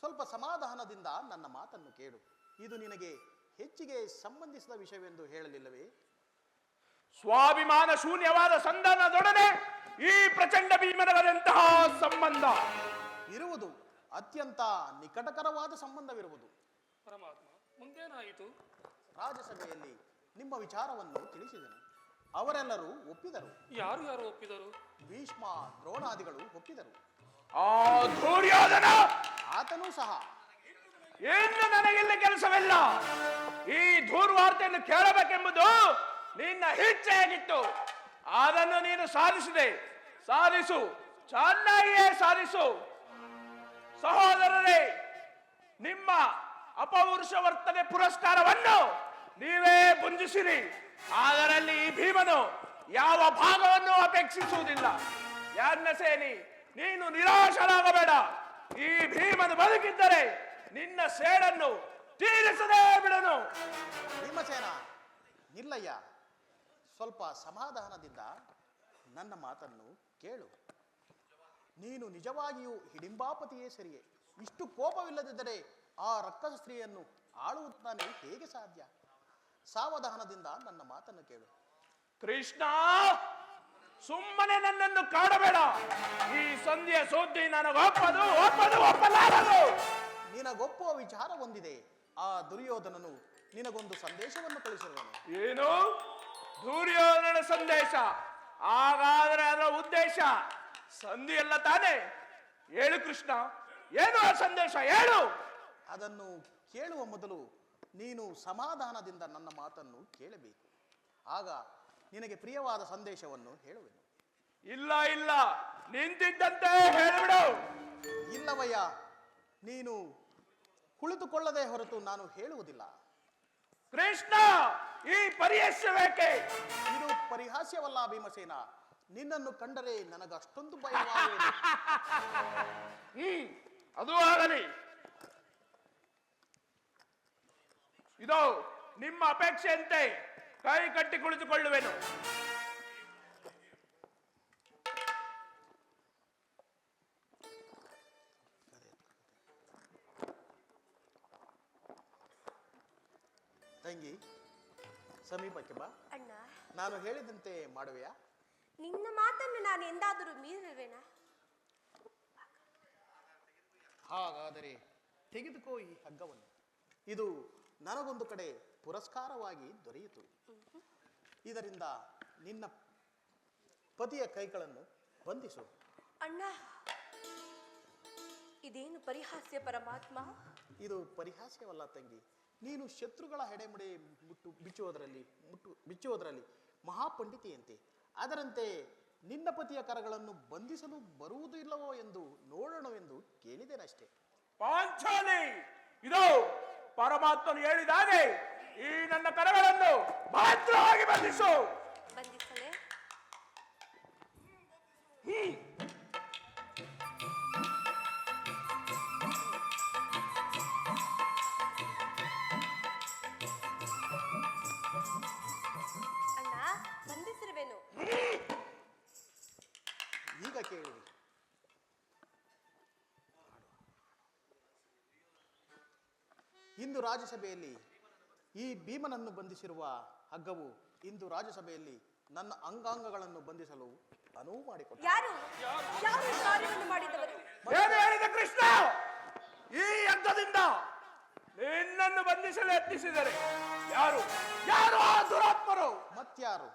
ಸ್ವಲ್ಪ ಸಮಾಧಾನದಿಂದ ನನ್ನ ಮಾತನ್ನು ಕೇಳು. ಇದು ನಿನಗೆ ಹೆಚ್ಚಿಗೆ ಸಂಬಂಧಿಸಿದ ವಿಷಯವೆಂದು ಹೇಳಲಿಲ್ಲವೇ? ಸ್ವಾಭಿಮಾನ ಶೂನ್ಯವಾದ ಸಂಧಾನದೊಡನೆ ಈ ಪ್ರಚಂಡ ಭೀಮನವರಂತಹ ಸಂಬಂಧ ಇರುವುದು. ಅತ್ಯಂತ ನಿಕಟಕರವಾದ ಸಂಬಂಧವಿರುವುದು. ಪರಮಾತ್ಮ, ಮುಂದೇನಾಯಿತು? ರಾಜಸಭೆಯಲ್ಲಿ ನಿಮ್ಮ ವಿಚಾರವನ್ನು ತಿಳಿಸಿದನು. ಅವರೆಲ್ಲರೂ ಒಪ್ಪಿದರು. ಯಾರು ಯಾರು ಒಪ್ಪಿದರು? ಭೀಷ್ಮ, ದ್ರೋಣಾದಿಗಳು ಒಪ್ಪಿದರು. ಆ ದುರ್ಯೋಧನ ಆತನೂ ಸಹ. ಇನ್ನು ನನಗಿಲ್ಲಿ ಕೆಲಸವಿಲ್ಲ. ಈ ದೂರ್ವಾರ್ತೆಯನ್ನು ಕೇಳಬೇಕೆಂಬುದು ನಿನ್ನ ಇಚ್ಛೆಯಾಗಿತ್ತು. ಅದನ್ನು ನೀನು ಸಾಧಿಸಿದೆ. ಸಾಧಿಸು, ಚೆನ್ನಾಗಿಯೇ ಸಾಧಿಸು. ಸಹೋದರರೇ, ನಿಮ್ಮ ಅಪೌರುಷ ವರ್ತನೆ ಪುರಸ್ಕಾರವನ್ನು ನೀವೇ ಪುಂಜಿಸಿರಿ. ಅದರಲ್ಲಿ ಈ ಭೀಮನು ಯಾವ ಭಾಗವನ್ನು ಅಪೇಕ್ಷಿಸುವುದಿಲ್ಲ. ಯಾಜ್ಞಸೇನಿ, ನೀನು ನಿರಾಶರಾಗಬೇಡ. ಈ ಭೀಮನು ಬದುಕಿದ್ದರೆ ನಿನ್ನ ಸೇಡನ್ನು ತೀರಿಸದೇ ಬಿಡನು. ಭೀಮಸೇನ, ನಿಲ್ಲಯ್ಯ. ಸ್ವಲ್ಪ ಸಮಾಧಾನದಿಂದ ನನ್ನ ಮಾತನ್ನು ಕೇಳು. ನೀನು ನಿಜವಾಗಿಯೂ ಹಿಡಿಂಬಾಪತಿಯೇ ಸರಿಯೇ. ಇಷ್ಟು ಕೋಪವಿಲ್ಲದಿದ್ದರೆ ಆ ರಕ್ಕಸ ಸ್ತ್ರೀಯನ್ನು ಆಳುತ್ತಾನೆ ಹೇಗೆ ಸಾಧ್ಯ? ಸಾವಧಾನದಿಂದ ನನ್ನ ಮಾತನ್ನು ಕೇಳು. ಕೃಷ್ಣ, ಸುಮ್ಮನೆ ನನ್ನನ್ನು ಕಾಡಬೇಡ. ಈ ಸಂಧಿಯ ಸುದ್ದಿ ನನಗೆ ಒಪ್ಪಲಾರದು. ನಿನಗೆ ನಿನಗೊಪ್ಪುವ ವಿಚಾರ ಹೊಂದಿದೆ. ಆ ದುರ್ಯೋಧನನು ನಿನಗೊಂದು ಸಂದೇಶವನ್ನು ಕಳಿಸಿರುವನು. ಏನು? ದುರ್ಯೋಧನ ಸಂದೇಶ? ಹಾಗಾದ್ರೆ ಅದರ ಉದ್ದೇಶ ಸಂಧಿ ಎಲ್ಲ ತಾನೇ? ಹೇಳು ಕೃಷ್ಣ, ಏನು ಆ ಸಂದೇಶ? ಹೇಳು. ಅದನ್ನು ಕೇಳುವ ಮೊದಲು ನೀನು ಸಮಾಧಾನದಿಂದ ನನ್ನ ಮಾತನ್ನು ಕೇಳಬೇಕು. ಆಗ ನಿನಗೆ ಪ್ರಿಯವಾದ ಸಂದೇಶವನ್ನು ಹೇಳುವೆನು. ಇಲ್ಲ ಇಲ್ಲ, ನಿಂತಿದ್ದಂತೆ ಹೇಳಿಬಿಡು. ಇಲ್ಲವಯ್ಯ, ನೀನು ಕುಳಿತುಕೊಳ್ಳದೆ ಹೊರತು ನಾನು ಹೇಳುವುದಿಲ್ಲ. ಕೃಷ್ಣ, ಈ ಪರಿಹಾಸ್ಯ ಬೇಕೆ? ಇದು ಪರಿಹಾಸ್ಯವಲ್ಲ ಭೀಮಸೇನ. ನಿನ್ನನ್ನು ಕಂಡರೆ ನನಗಷ್ಟೊಂದು ಭಯವಾಗುವುದು. ಅದು ಆಗಲಿ. ಇದು ನಿಮ್ಮ ಅಪೇಕ್ಷೆಯಂತೆ ಕೈ ಕಟ್ಟಿ ಕುಳಿತುಕೊಳ್ಳುವೆನು. ತಂಗಿ, ಸಮೀಪಕ್ಕೆ ಬಾ. ಅಣ್ಣ, ನಾನು ಹೇಳಿದಂತೆ ಮಾಡುವೆಯಾ? ನಿನ್ನ ಮಾತನ್ನು ನಾನು ಎಂದಾದರೂ ಮೀರಿರುವೆನಾ? ಹಾಗಾದರೆ ತೆಗೆದುಕೋ ಈ ಹಗ್ಗವನ್ನು. ಇದು ನನಗೊಂದು ಕಡೆ ಪುರಸ್ಕಾರವಾಗಿ ದೊರೆಯಿತು. ಇದರಿಂದ ನಿನ್ನ ಪತಿಯ ಕೈಗಳನ್ನು ಬಂಧಿಸು. ಅಣ್ಣ, ಇದೇನು ಪರಿಹಾಸ್ಯ ಪರಮಾತ್ಮ? ಇದು ಪರಿಹಾಸ್ಯವಲ್ಲ ತಂಗಿ. ನೀನು ಶತ್ರುಗಳ ಹೆಡೆಮುಡೆ ಬಿಚ್ಚುವುದರಲ್ಲಿ ಮಹಾಪಂಡಿತೆಯಂತೆ. ಅದರಂತೆ ನಿನ್ನ ಪತಿಯ ಕರಗಳನ್ನು ಬಂಧಿಸಲು ಬರುವುದೂ ಇಲ್ಲವೋ ಎಂದು ನೋಡೋಣವೆಂದು ಕೇಳಿದ್ದೇನಷ್ಟೇ. ಪಾಂಚಾಲಿ, ಇದು ಪರಮಾತ್ಮನು ಹೇಳಿದಾಗೆ ಈ ನನ್ನ ಕರಗಳನ್ನು ಭದ್ರವಾಗಿ ಬಂಧಿಸು. ಬಂಧಿಸಲೇ? ಅಣ್ಣ, ಬಂಧಿಸಿರುವೆನು. ಈಗ ಕೇಳಿರಿ. ಇಂದು ರಾಜ್ಯಸಭೆಯಲ್ಲಿ ಈ ಭೀಮನನ್ನು ಬಂಧಿಸಿರುವ ಹಗ್ಗವು ಇಂದು ರಾಜ್ಯಸಭೆಯಲ್ಲಿ ನನ್ನ ಅಂಗಾಂಗಗಳನ್ನು ಬಂಧಿಸಲು ಅನುವು ಮಾಡಿಕೊಟ್ಟ. ಯಾರು ಯಾರು ಈ ಕಾರ್ಯವನ್ನು ಮಾಡಿದವರು? ಏನು ಹೇಳಿದ ಕೃಷ್ಣ? ಈ ಯಜ್ಞದಿಂದ ನಿನ್ನನ್ನು ಬಂಧಿಸಲು ಯತ್ನಿಸಿದರೆ ಯಾರು? ಯಾರು ಆ ದುರಾತ್ಮರು? ಮತ್ಯಾರು?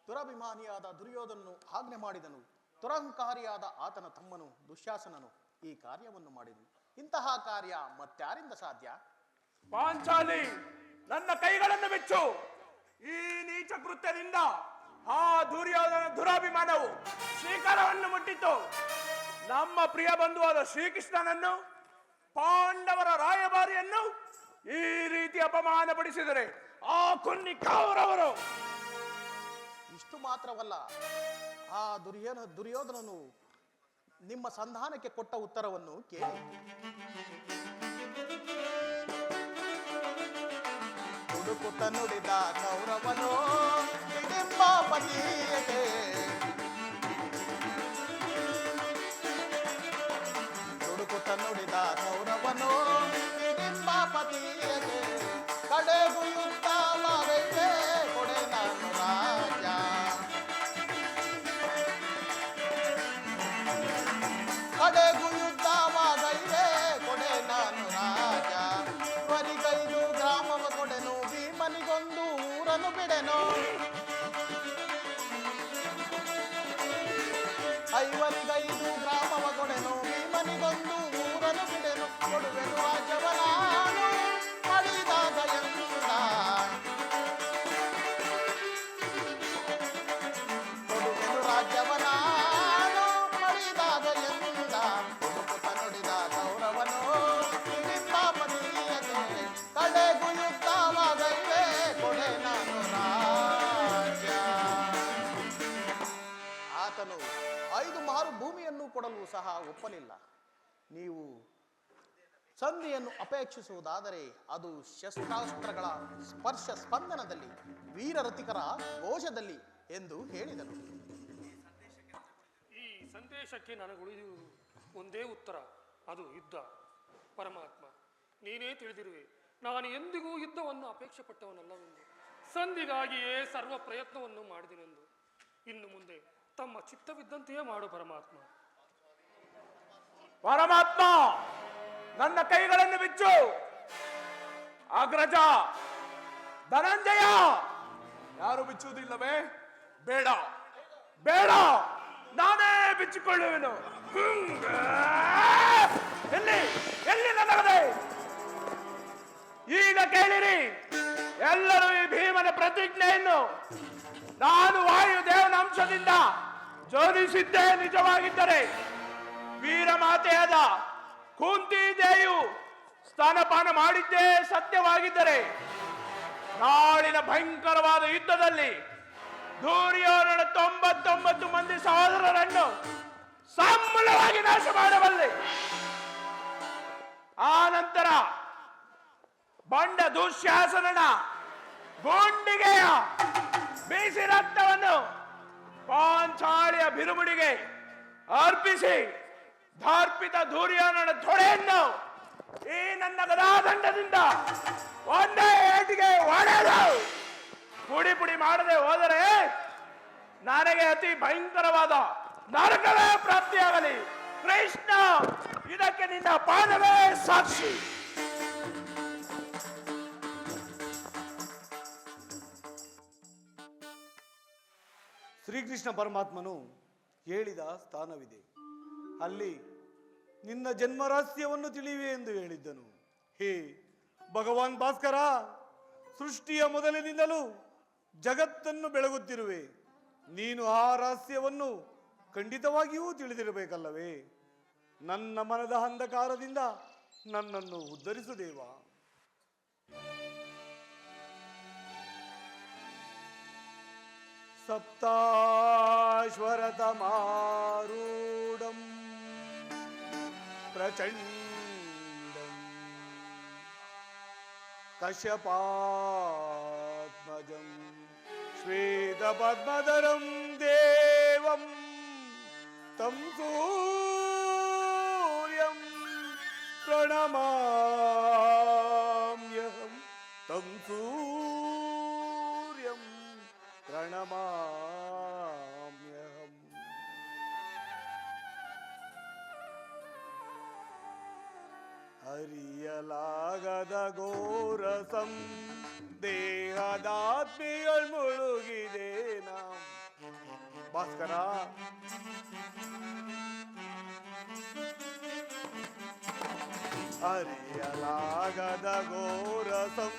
ದುರಭಿಮಾನಿಯಾದ ದುರ್ಯೋಧನನು ಆಜ್ಞೆ ಮಾಡಿದನು. ದುರಹಂಕಾರಿಯಾದ ಆತನ ತಮ್ಮನು ದುಶ್ಯಾಸನನು ಈ ಕಾರ್ಯವನ್ನು ಮಾಡಿದನು. ಇಂತಹ ಕಾರ್ಯ ಮತ್ಯಾರಿಂದ ಸಾಧ್ಯ? ಪಾಂಚಾಲಿ, ನನ್ನ ಕೈಗಳನ್ನು ಬಿಚ್ಚು. ಈ ನೀಚ ಕೃತ್ಯದಿಂದ ಆ ದುರ್ಯೋಧನ ದುರಾಭಿಮಾನವು ಶ್ರೀಕರವನ್ನು ಮುಟ್ಟಿತು. ನಮ್ಮ ಪ್ರಿಯ ಬಂಧುವಾದ ಶ್ರೀಕೃಷ್ಣನನ್ನು, ಪಾಂಡವರ ರಾಯಭಾರಿಯನ್ನು ಈ ರೀತಿ ಅಪಮಾನಪಡಿಸಿದರೆ ಆ ಕುನ್ನಿ ಕೌರವರು. ಇಷ್ಟು ಮಾತ್ರವಲ್ಲ, ಆ ದುರ್ಯೋಧನನು ನಿಮ್ಮ ಸಂಧಾನಕ್ಕೆ ಕೊಟ್ಟ ಉತ್ತರವನ್ನು ಕೇಳಿ. ಹುಡುಕುತ್ತ ನುಡಿದ ಕೌರವನು ಹಿಡಿಂಬಾಪತಿಯಗೆ, ಹುಡುಕುತ್ತ ನುಡಿದ ಕೌರವನು ಹಿಡಿಂಬಾಪತಿಯಗೆ, ಕಡೆಗೂ ಯುದ್ಧವಾಗೈತೆ ಕೊಡೆ ನಾನು ರಾಜ. ಕಡೆಗೂ ಯುದ್ಧವಾಗೈತೆ ಕೊಡೆ ನಾನು ರಾಜ. ವರಿಗೈದು ಗ್ರಾಮವ ಕೊಡೆನು, ಭೀಮನಿಗೊಂದು ಊರನ್ನು ಬಿಡೆನು. ಐವರಿಗೈದು ಗ್ರಾಮವ ಕೊಡೆನು, ಭೀಮನಿಗೊಂದು ಊರನ್ನು ಬಿಡೆನು. ಕೊಡುವೆನು ರಾಜ್ಯವ ನಾನು ಮಡಿದಾಗ ಎಂದ, ಕೊಡುವೆನು ರಾಜ್ಯವ ನಾನು ಮಡಿದಾಗ ಎಂದ. ಹುಡುಕುತ್ತ ನುಡಿದ ಕೌರವನು ಹಿಡಿಂಬಾಪತಿಯಗೆ, ಕಡೆಗೂ ಯುದ್ಧವಾಗೈತೆ ಕೊಡೆ ನಾನು ರಾಜ್ಯ. ಆತನು 5 ಮಾರು ಭೂಮಿಯನ್ನು ಕೊಡಲು ಸಹ ಒಪ್ಪಲಿಲ್ಲ. ನೀವು ಸಂಧಿಯನ್ನು ಅಪೇಕ್ಷಿಸುವುದಾದರೆ ಅದು ಶಸ್ತ್ರಾಸ್ತ್ರಗಳ ಸ್ಪರ್ಶ ಸ್ಪಂದನದಲ್ಲಿ, ವೀರರತಿಕರ ಘೋಷದಲ್ಲಿ ಎಂದು ಹೇಳಿದನು. ಈ ಸಂದೇಶಕ್ಕೆ ನನಗುಳಿದಿರುವುದು ಒಂದೇ ಉತ್ತರ, ಅದು ಯುದ್ಧ. ಪರಮಾತ್ಮ, ನೀನೇ ತಿಳಿದಿರುವೆ, ನಾನು ಎಂದಿಗೂ ಯುದ್ಧವನ್ನು ಅಪೇಕ್ಷೆ ಪಟ್ಟವನಲ್ಲವೆಂದು. ಸಂಧಿಗಾಗಿಯೇ ಸರ್ವ ಪ್ರಯತ್ನವನ್ನು ಮಾಡಿದೆನೆಂದು. ಇನ್ನು ಮುಂದೆ ತಮ್ಮ ಚಿತ್ತವಿದ್ದಂತೆಯೇ ಮಾಡು ಪರಮಾತ್ಮ. ಪರಮಾತ್ಮ, ನನ್ನ ಕೈಗಳನ್ನು ಬಿಚ್ಚು. ಅಗ್ರಜ ಧನಂಜಯ, ಯಾರು ಬಿಚ್ಚುವುದಿಲ್ಲವೇ? ಬೇಡ ಬೇಡ, ನಾನೇ ಬಿಚ್ಚಿಕೊಳ್ಳುವೆನು. ಎಲ್ಲಿ ಎಲ್ಲಿ ನನ್ನ ಕಥೆ? ಈಗ ಕೇಳಿರಿ ಎಲ್ಲರೂ ಈ ಭೀಮನ ಪ್ರತಿಜ್ಞೆಯನ್ನು. ನಾನು ವಾಯುದೇವನ ಅಂಶದಿಂದ ಜೋಡಿಸಿದ್ದೇ ನಿಜವಾಗಿದ್ದರೆ, ವೀರಮಾತೆಯಾದ ಕುಂತಿ ದೇವಿಯು ಸ್ತನಪಾನ ಮಾಡಿದ್ದೇ ಸತ್ಯವಾಗಿದ್ದರೆ, ನಾಳಿನ ಭಯಂಕರವಾದ ಯುದ್ಧದಲ್ಲಿ ದುರ್ಯೋಧನ 99 ಮಂದಿ ಸಹೋದರರನ್ನು ಸಮೂಲವಾಗಿ ನಾಶ ಮಾಡಬಲ್ಲೆ. ಆ ನಂತರ ಬಂಡ ದುಶ್ಯಾಸನನ ಗುಂಡಿಗೆಯ ಬಿಸಿ ರಕ್ತವನ್ನು ಪಾಂಚಾಳಿಯ ಬಿರುಮುಡಿಗೆ ಅರ್ಪಿಸಿ ಧಾರ್ಪಿತ ದುರ್ಯೋಧನನ ತೊಡೆಯನ್ನು ಈ ನನ್ನ ಗದಾದಂಡದಿಂದ ಒಂದೇ ಏಟಿಗೆ ಒಡೆದು ಪುಡಿ ಪುಡಿ ಮಾಡದೆ ಹೋದರೆ ನನಗೆ ಅತಿ ಭಯಂಕರವಾದ ನರಕವೇ ಪ್ರಾಪ್ತಿಯಾಗಲಿ. ಕೃಷ್ಣ, ಇದಕ್ಕೆ ನಿನ್ನ ಪಾದವೇ ಸಾಕ್ಷಿ. ಶ್ರೀಕೃಷ್ಣ ಪರಮಾತ್ಮನು ಹೇಳಿದ ಸ್ಥಾನವಿದೆ. ಅಲ್ಲಿ ನಿನ್ನ ಜನ್ಮರಹಸ್ಯವನ್ನು ತಿಳಿಯುವೆ ಎಂದು ಹೇಳಿದ್ದನು. ಹೇ ಭಗವಾನ್ ಭಾಸ್ಕರ, ಸೃಷ್ಟಿಯ ಮೊದಲಿನಿಂದಲೂ ಜಗತ್ತನ್ನು ಬೆಳಗುತ್ತಿರುವೆ. ನೀನು ಆ ರಹಸ್ಯವನ್ನು ಖಂಡಿತವಾಗಿಯೂ ತಿಳಿದಿರಬೇಕಲ್ಲವೇ? ನನ್ನ ಮನದ ಅಂಧಕಾರದಿಂದ ನನ್ನನ್ನು ಉದ್ಧರಿಸು ದೇವ. ಸಪ್ತಾಶ್ವರತಮಾರೂಢಂ ಪ್ರಚಂಡಂ ಕಶ್ಯಪಾತ್ಮಜಂ ಶ್ವೇತಪದ್ಮಧರಂ ದೇವಂ ತಂ ಸೂರ್ಯಂ ಪ್ರಣಮಾಮ್ಯಹಂ ತಂ ಸೂರ್ಯಂ ಪ್ರಣಮಾಮ್ಯಹಂ. ಅರಿಯಲಾಗದ ಘೋರಸಂ ದೇಹದಾತ್ಮಿಯಳ್ ಮುಳುಗಿದೆ ನಾಂ. ಭಾಸ್ಕರ, ಅರಿಯಲಾಗದ ಘೋರಸಂ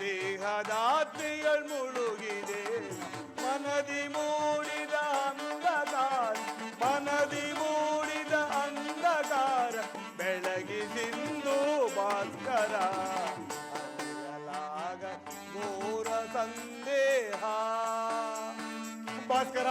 ದೇಹದಾತ್ಮಿಯಳ್ ಮುಳುಗಿದೆ. ಮನದಿ ಮೂಡಿದ ಅಂಧಕಾರ, ಮನದಿ ಮೂಡಿದ ಅಂಧಕಾರ ಬೆಳಗಿಸಿಂದು ಭಾಸ್ಕರ. ಅರಿಯಲಾಗ ಘೋರ ಸಂದೇಹ. ಭಾಸ್ಕರ,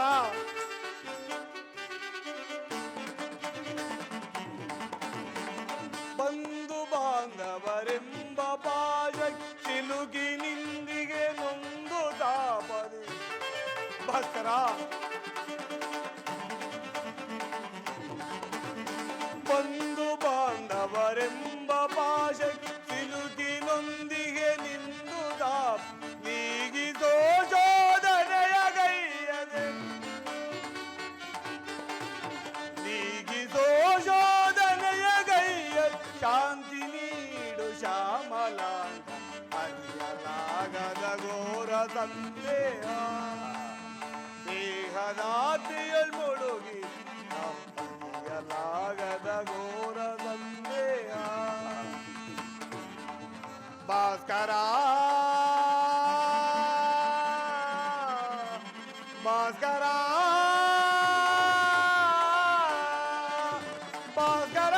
ಬಂಧು ಬಾಂಧವರೆಂಬ ಪಾಶ ಸಿಲುಕಿ ನಿಂದಿಗೆ ನೊಂದು ತಾಪದೆ. ಭಾಸ್ಕರ, ಬಂಧು ಬಾಂಧವರೆಂಬ ಪಾಶ ಸಿಲುಕಿ ನೊಂದಿಗೆ ನಿಂದು ತಾಪ ನೀಗಿಸೋ ಶೋಧನೆಯ ಗೈಯದೆ. ನೀಗಿಸೋ ಶೋಧನೆಯ ಗೈಯ ಶಾಂತಿ ನೀಡು ಶ್ಯಾಮಲಾಂಗ. ಅರಿಯಲಾಗದ ಘೋರ ಸಂದೇಹ ದೇಹದಾತ್ಮಿಯಳ್ ಮುಳುಗಿ. ಅರಿಯಲಾಗದ ಘೋರ ಸಂದೇಹ. ಭಾಸ್ಕರ, ಭಾಸ್ಕರ, ಭಾಸ್ಕರ.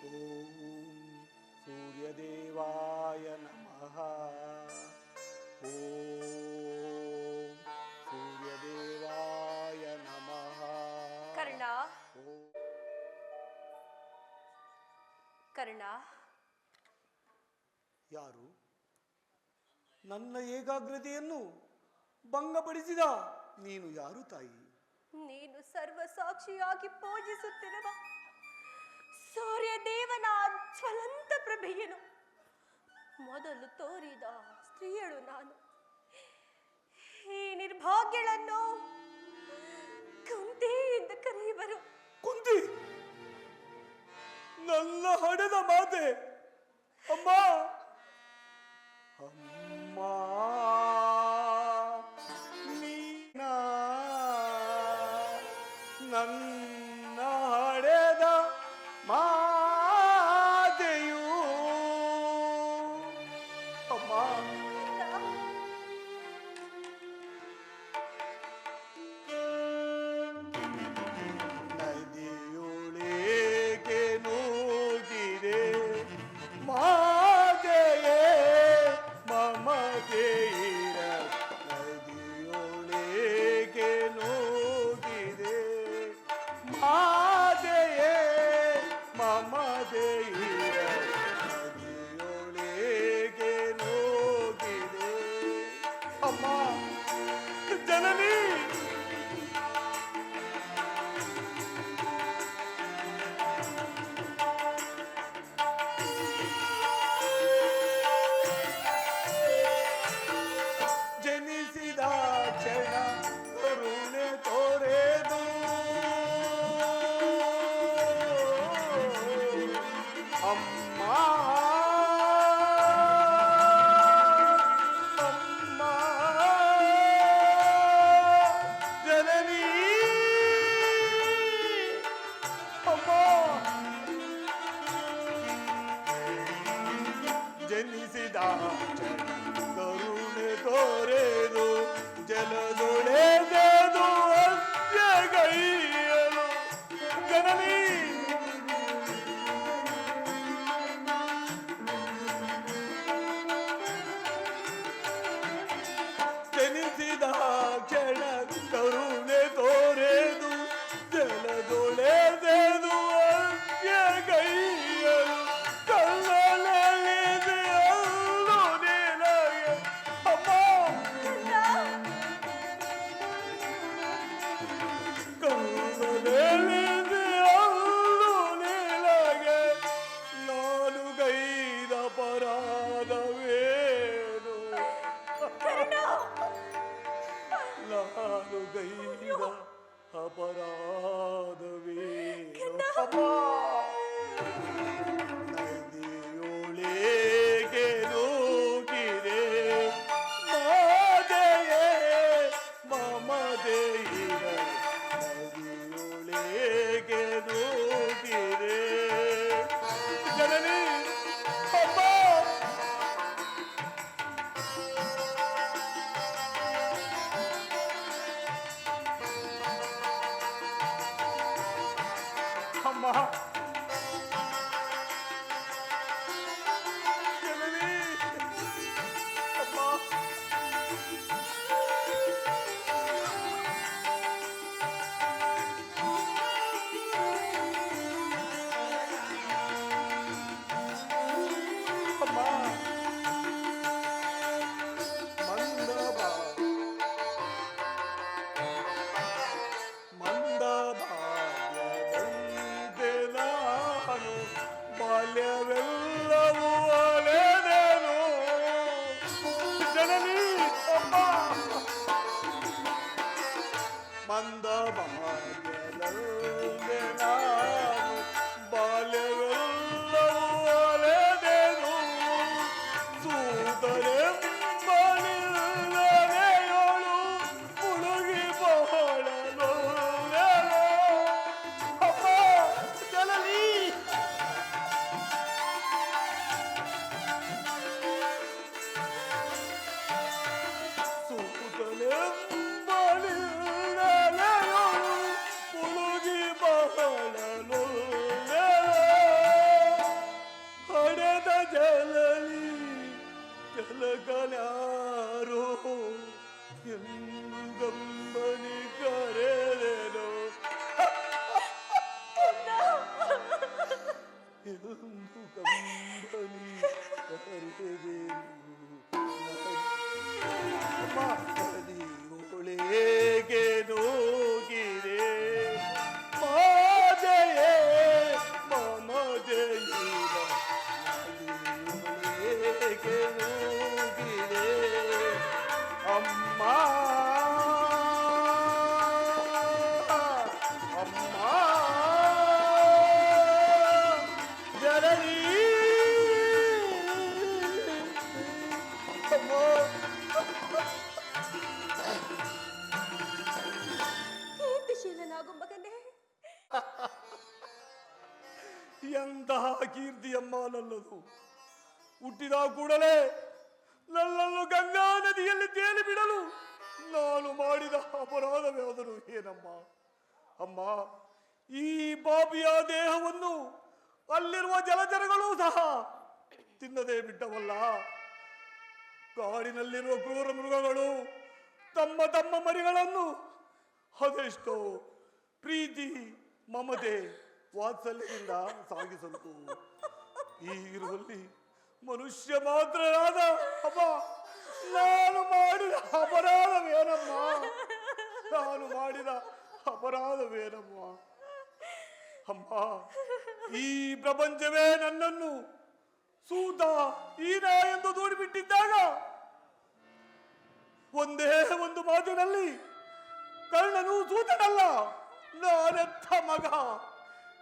ಓಂ ಸೂರ್ಯದೇವಾಯ ನಮಃ. ಓಂ ಸೂರ್ಯದೇವಾಯ ನಮಃ. ಕರ್ಣ, ಕರ್ಣ, ಯಾರು ನನ್ನ ಏಕಾಗ್ರತೆಯನ್ನು ಭಂಗಪಡಿಸಿದ? ನೀನು ಯಾರು ತಾಯಿ? ನೀನು ಸರ್ವಸಾಕ್ಷಿಯಾಗಿ ಪೂಜಿಸುತ್ತಿರುವ ಸೂರ್ಯ ದೇವನ ಜ್ವಲಂತ ಪ್ರಭೆಯನು ಮೊದಲು ತೋರಿದ ಸ್ತ್ರೀಯಳು ನಾನು. ಈ ನಿರ್ಭಾಗ್ಯಳನ್ನು ಮಾತೆ ಅಮ್ಮ ಅಮ್ಮ ನೀನ ನನ್ನ ಹಡೆದ ಮಾತೆಯು ಅಮ್ಮ ನದಿಯುಳೇಕೆ ನೂಗಿದೆ ಮಾತೆಯೇ ಮಮತೆಯಿರ ನದಿಯುಳೇಕೆ ನೂಗಿದೆ ಮಾತೆಯೇ ಮಮತೆಯಿರ ನದಿಯುಳೇಕೆ ನೂಗಿದೆ ಅಮ್ಮ ಜನನಿ ಜನಿಸಿದ ಕ್ಷಣ ಕರುಣೆ ತೋರೆದು ಅಮ್ಮ ಅಮ್ಮ ಜನನಿ ಅಮ್ಮ ಜನಿಸಿದ ಕರುಣೆ ತೋರೆದು ಜಲದೊಳೆದು ಅತ್ಯಗೈಯಲು ಜನನಿ ಜನಿಸಿದ ಕ್ಷಣ ಕರುಣೆ ತೋರೆದು ಜಲದೊಳೆದು ಅತ್ಯಗೈಯಲು ಕಲ್ಲಲೆಳೆದು ಅಲ್ಲು ನಿನಗೆ ಅಮ್ಮ ಕಲ್ಲಲೆಳೆದು ಅಲ್ಲು ನಿನಗೆ ನಾನು ಗೈದ ಅಪರಾಧವೇನು ನಾನು ಗೈದ ಅಪರಾಧವೇನು ಅಮ್ಮ ನದಿಯೊಳಗೆ ನೂಗಿದೆ ಮಾತೆಯೇ ಮಮತೆಯಿರ ನದಿಯೊಳಗೆ ನೂಗಿದೆ ಜನನಿ ಅಮ್ಮ ಅಮ್ಮ ಜನನಿ ಅಮ್ಮ ಅಮ್ಮ ಮಂದ ಭಾಗ್ಯದಂತೆ ನಾನು ಬಾಲ್ಯವೆಲ್ಲವೂ ಅಲೆದೆನು ಜನನಿ ಅಮ್ಮ ಮಂದ ಭಾಗ್ಯದಂತೆ ನಾನು ಬಾಲ್ಯವೆಲ್ಲವೂ ಅಲೆದೆನು ಸೂತರೆಂಬನಿಲ್ಲನೆಯೋಳು ಮುಳುಗಿ ಬಹಳಲು ಅಮ್ಮ ಜನನಿ ಸೂತರೆಂಬನಿಲ್ಲನೆಯೋಳು ಮುಳುಗಿ ಬಹಳಲು ಬದಲಾಗು ಮಗನೇ. ಎಂತಹ ಕೀರ್ತಿಯಮ್ಮ ನನ್ನದು. ಹುಟ್ಟಿದ ಕೂಡಲೇ ನನ್ನನ್ನು ಗಂಗಾ ನದಿಯಲ್ಲಿ ತೇಲಿ ಬಿಡಲು ನಾನು ಮಾಡಿದ ಅಪರಾಧವಾದರೂ ಏನಮ್ಮ? ಅಮ್ಮ, ಈ ಪಾಪಿಯ ದೇಹವನ್ನು ಅಲ್ಲಿರುವ ಜಲಚರಗಳು ಸಹ ತಿನ್ನದೇ ಬಿಟ್ಟವಲ್ಲ. ಕಾಡಿನಲ್ಲಿರುವ ಕ್ರೂರ ಮೃಗಗಳು ತಮ್ಮ ತಮ್ಮ ಮರಿಗಳನ್ನು ಅದೆಷ್ಟೋ ಪ್ರೀತಿ, ಮಮತೆ, ವಾತ್ಸಲ್ಯದಿಂದ ಸಾಗಿಸಲು ಈಗಿರುವಲ್ಲಿ ಮನುಷ್ಯ ಮಾತ್ರನಾದ ಅಮ್ಮ ನಾನು ಮಾಡಿದ ಅಪರಾಧವೇನಮ್ಮ? ನಾನು ಮಾಡಿದ ಅಪರಾಧವೇನಮ್ಮ? ಅಮ್ಮ, ಈ ಪ್ರಪಂಚವೇ ನನ್ನನ್ನು ಸೂತ ಹೀನ ಎಂದು ದೂಡಿಬಿಟ್ಟಿದ್ದಾಗ ಒಂದೇ ಒಂದು ಮಾತಿನಲ್ಲಿ ಕರ್ಣನು ಸೂತನಲ್ಲ, ನಾನೆತ್ತ ಮಗ,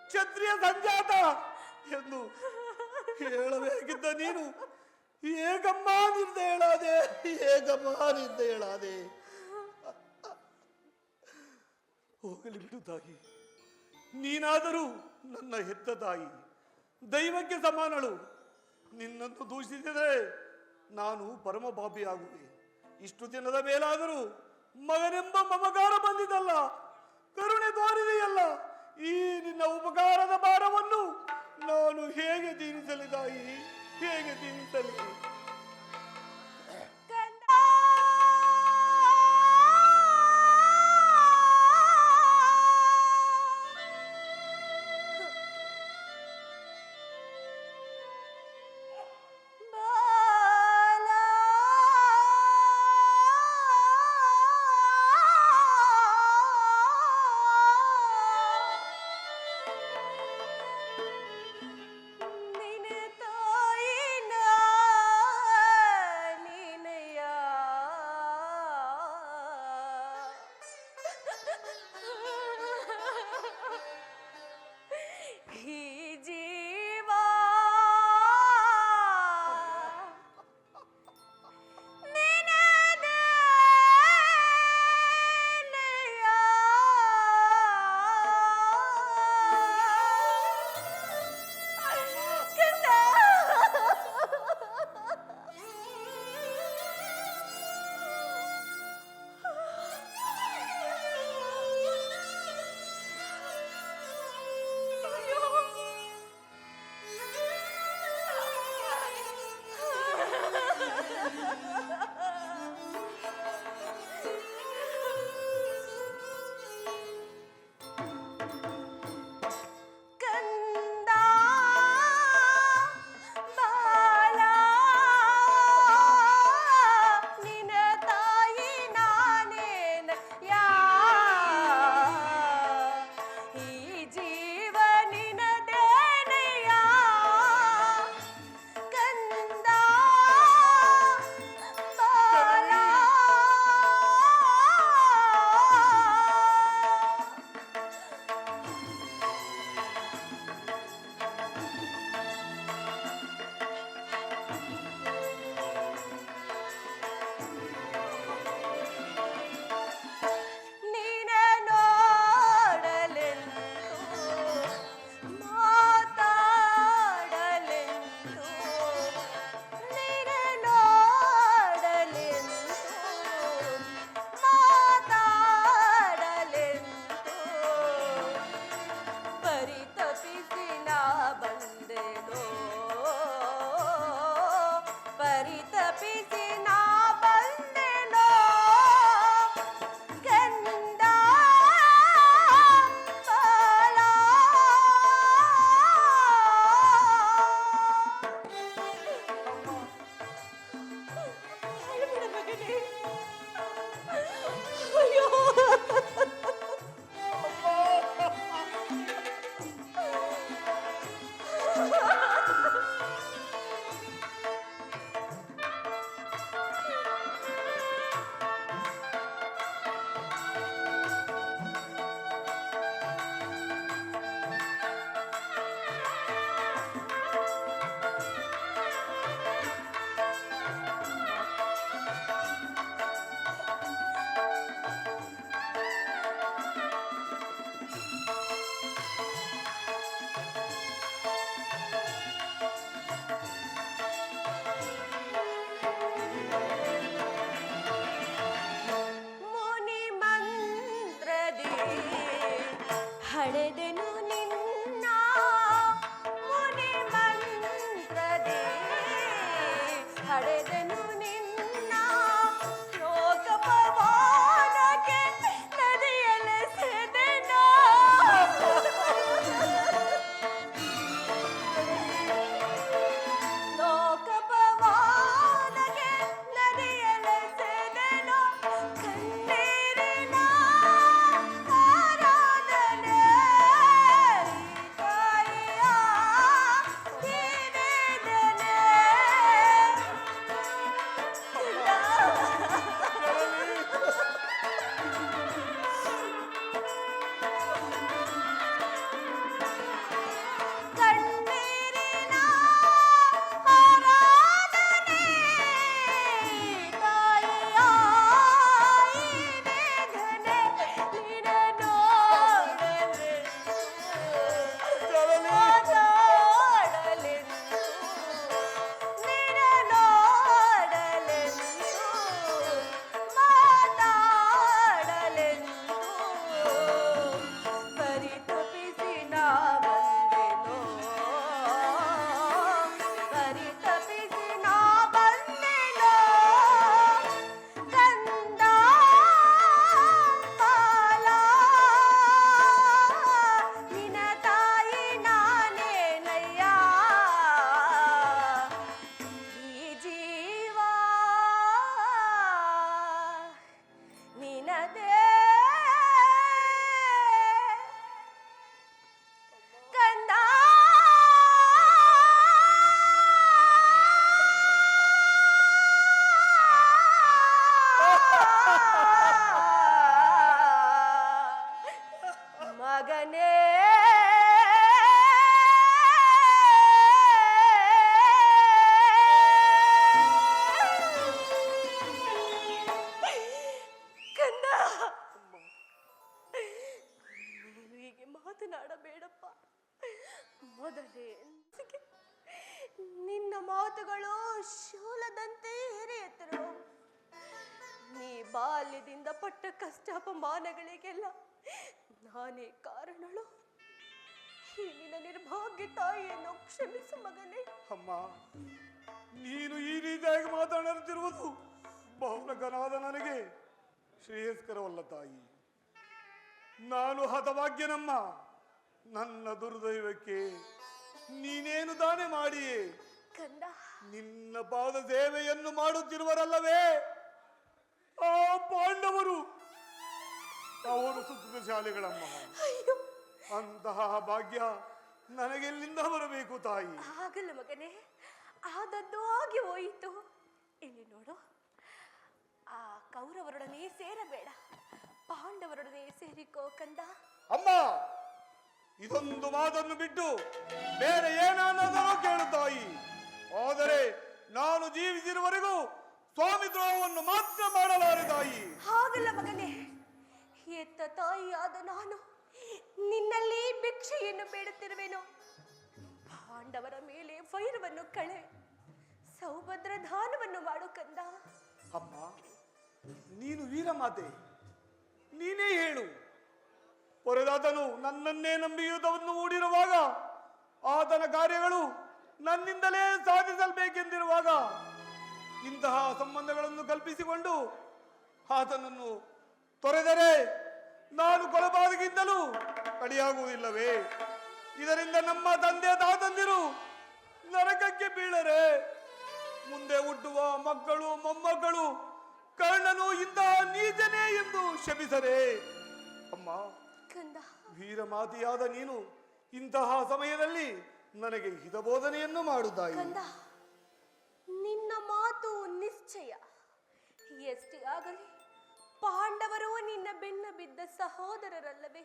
ಕ್ಷತ್ರಿಯ ಸಂಜಾತ ಎಂದು ಹೇಳಬೇಕಿದ್ದ ನೀನು ಹೇಗಮ್ಮ ನಿರ್ದಯಳಾದೆ? ಹೇಗಮ್ಮ ನಿರ್ದಯಳಾದೆ? ಹೋಗಲಿ ಬಿಡು ತಾಯಿ, ನೀನಾದರೂ ನನ್ನ ಹೆತ್ತ ತಾಯಿ, ದೈವಕ್ಕೆ ಸಮಾನಳು. ನಿನ್ನನ್ನು ದೂಷಿಸಿದರೆ ನಾನು ಪರಮ ಪಾಪಿಯಾಗುವೆ. ಇಷ್ಟು ದಿನದ ಮೇಲಾದರೂ ಮಗನೆಂಬ ಮಮಕಾರ ಬಂದಿದಲ್ಲ, ಕರುಣೆ ತೋರಿದೆಯಲ್ಲ, ಈ ನಿನ್ನ ಉಪಕಾರದ ಭಾರವನ್ನು ನಾನು ಹೇಗೆ ತೀರಿಸಲಿ ತಾಯಿ, ಹೇಗೆ ತೀರಿಸಲಿ? ಪಡೆದೆನು ನಿನ್ನ ಮುನಿ ಮಂತ್ರದೆ ಪಡೆದೆನು ನಿನ್ನ ಲೋಕ ಪವಾನಕ್ಕೆ ನದಿಯಲೆಸೆದೆನೋ ಲೋಕ ಪವಾನಕ್ಕೆ ನದಿಯಲೆಸೆದೆನೋ ಕಣ್ಣೀರಿನ ಆರಾಧನೆ ತಾಯಿಯ ನಿವೇದನೆ ಕಣ್ಣೀರಿನ ಆರಾಧನೆ ತಾಯಿಯ ನಿವೇದನೆ ನಿನ್ನ ನೋಡಲೆಂದು ಮಾತಾಡಲೆಂದು ನಿನ್ನ ನೋಡಲೆಂದು ಮಾತಾಡಲೆಂದು ಪರಿತಪಿಸಿ ನಾ ಬಂದೆನೋ ಪರಿತಪಿಸಿ ನಾ ಬಂದೆನೋ ಕಂದ ಬಾಲ ನಿನ್ನ ತಾಯಿ ನಾನೇನಯ್ಯ ಈ ಜೀವ ನಿನದೇ ಕಂದ ಮಗನೇ ಕಂದ ನೀನು ಹೀಗೆ ಮಾತನಾಡಬೇಡಪ್ಪ ಮೊದಲೇ ಅನ್ಸಿಕೆ ನಿನ್ನ ಮಾತುಗಳು ಶೂಲದಂತೆ ಎರೆಯುತ್ತಿರುವ ನೀ ಬಾಲ್ಯದಿಂದ ಪಟ್ಟ ಕಷ್ಟಾಪಮಾನಗಳಿಗೆಲ್ಲ ನಾನೇ ಕಾರಣಳು ಈ ನಿನ್ನ ನಿರ್ಭಾಗ್ಯ ತಾಯಿಯನ್ನು ಕ್ಷಮಿಸು ಮಗನೇ ಅಮ್ಮ, ನೀನು ಈ ರೀತಿಯಾಗಿ ಮಾತನಾಡುತ್ತಿರುವುದು ಬಹುನಗನಾದ ನನಗೆ ಶ್ರೇಯಸ್ಕರವಲ್ಲ ತಾಯಿ. ನಾನು ಹತಭಾಗ್ಯನಮ್ಮ. ನನ್ನ ದುರ್ದೈವಕ್ಕೆ ನೀನೇನು ತಾನೇ ಮಾಡಿಯೇ ಕಂದ ನಿನ್ನ ಪಾದ ಸೇವೆಯನ್ನು ಮಾಡುತ್ತಿರುವರಲ್ಲವೇ ಆ ಪಾಂಡವರು. ಅವರು ಸುಕೃತಶಾಲಿಗಳಮ್ಮ. ಅಯ್ಯೋ ಅಂತಹ ಭಾಗ್ಯ ನನಗೆಲ್ಲಿಂದ ಬರಬೇಕು ತಾಯಿ? ಆಗಲ್ಲ ಮಗನೇ, ಆದದ್ದು ಆಗಿ ಹೋಯಿತು. ಇಲ್ಲಿ ನೋಡು, ಆ ಕೌರವರೊಡನೆ ಸೇರಬೇಡ, ಪಾಂಡವರೊಡನೆ ಸೇರಿಕೋ ಕಂದ. ಅಮ್ಮ, ಇದೊಂದು ಮಾತನ್ನು ಬಿಟ್ಟು ಬೇರೆ ಏನಾದರೂ ಕೇಳು ತಾಯಿ. ಆದರೆ ನಾನು ಜೀವಿಸಿರುವವರೆಗೂ ಸ್ವಾಮಿ ದ್ರೋಹವನ್ನು ಮಾತ್ರ ಮಾಡಲಾರೆ ತಾಯಿ. ಹಾಗಲ್ಲ ಮಗನೇ, ಎತ್ತ ತಾಯಿಯಾದ ನಾನು ನಿನ್ನಲ್ಲಿ ಭಿಕ್ಷೆಯನ್ನು ಬೇಡುತ್ತಿರುವೆನು. ಪಾಂಡವರ ಮೇಲೆ ವೈರವನ್ನು ಕಳೆ, ಸೌಭದ್ರ ದಾನವನ್ನು ಮಾಡು ಕಂದ. ಅಮ್ಮ, ನೀನು ವೀರಮಾತೆ, ನೀನೇ ಹೇಳು. ಪೊರೆದಾತನು ನನ್ನನ್ನೇ ನಂಬಿ ಯುದ್ಧವನ್ನು ಹೂಡಿರುವಾಗ, ಆತನ ಕಾರ್ಯಗಳು ನನ್ನಿಂದಲೇ ಸಾಧಿಸಲ್ಬೇಕೆಂದಿರುವಾಗ ಇಂತಹ ಸಂಬಂಧಗಳನ್ನು ಕಲ್ಪಿಸಿಕೊಂಡು ಆತನನ್ನು ತೊರೆದರೆ ನಾನು ಕೊಲಪಾತಕಿಂತಲೂ ಕಡಿಯಾಗುವುದಿಲ್ಲವೇ? ಇದರಿಂದ ನಮ್ಮ ತಂದೆ ತಾತಂದಿರು ನರಕಕ್ಕೆ ಬೀಳರೆ ಮುಂದೆ ಹುಟ್ಟುವ ಮಕ್ಕಳು ಮೊಮ್ಮಕ್ಕಳು ಕರ್ಣನು ಇಂತಹ ನೀಚನೇ ಎಂದು ಶಪಿಸರೆ? ಅಮ್ಮ, ಕಂದ ವೀರಮಾತೆಯಾದ ನೀನು ಇಂತಹ ಸಮಯದಲ್ಲಿ ನನಗೆ ಹಿತಬೋಧನೆಯನ್ನು ಮಾಡುತ್ತಾಯಿ. ಕಂದ, ನಿನ್ನ ಮಾತು ನಿಶ್ಚಯ. ಎಷ್ಟೇ ಆಗಲಿ ಪಾಂಡವರು ನಿನ್ನ ಬೆನ್ನ ಬಿದ್ದ ಸಹೋದರರಲ್ಲವೇ?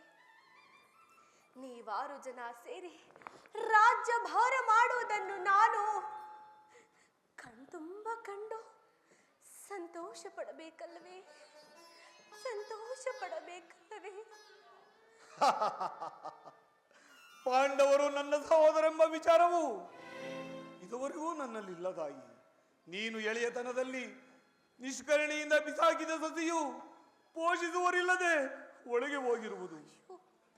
ನೀವಾರು ಜನ ಸೇರಿ ರಾಜ್ಯ ಭಾರ ಮಾಡುವುದನ್ನು ನಾನು ಕಣ್ತುಂಬ ಕಂಡು ಸಂತೋಷ ಪಡಬೇಕಲ್ಲವೇ? ಸಂತೋಷ ಪಡಬೇಕಲ್ಲವೇ? ಪಾಂಡವರು ನನ್ನ ಸಹೋದರೆಂಬ ವಿಚಾರವು ಇದುವರೆಗೂ ನನ್ನಲ್ಲಿಲ್ಲ ತಾಯಿ. ನೀನು ಎಳೆಯತನದಲ್ಲಿ ನಿಷ್ಕರಣೆಯಿಂದ ಬಿಸಾಕಿದ ಸಸಿಯು ಪೋಷಿಸುವರಿಲ್ಲದೆ ಒಳಗೆ ಹೋಗಿರುವುದು.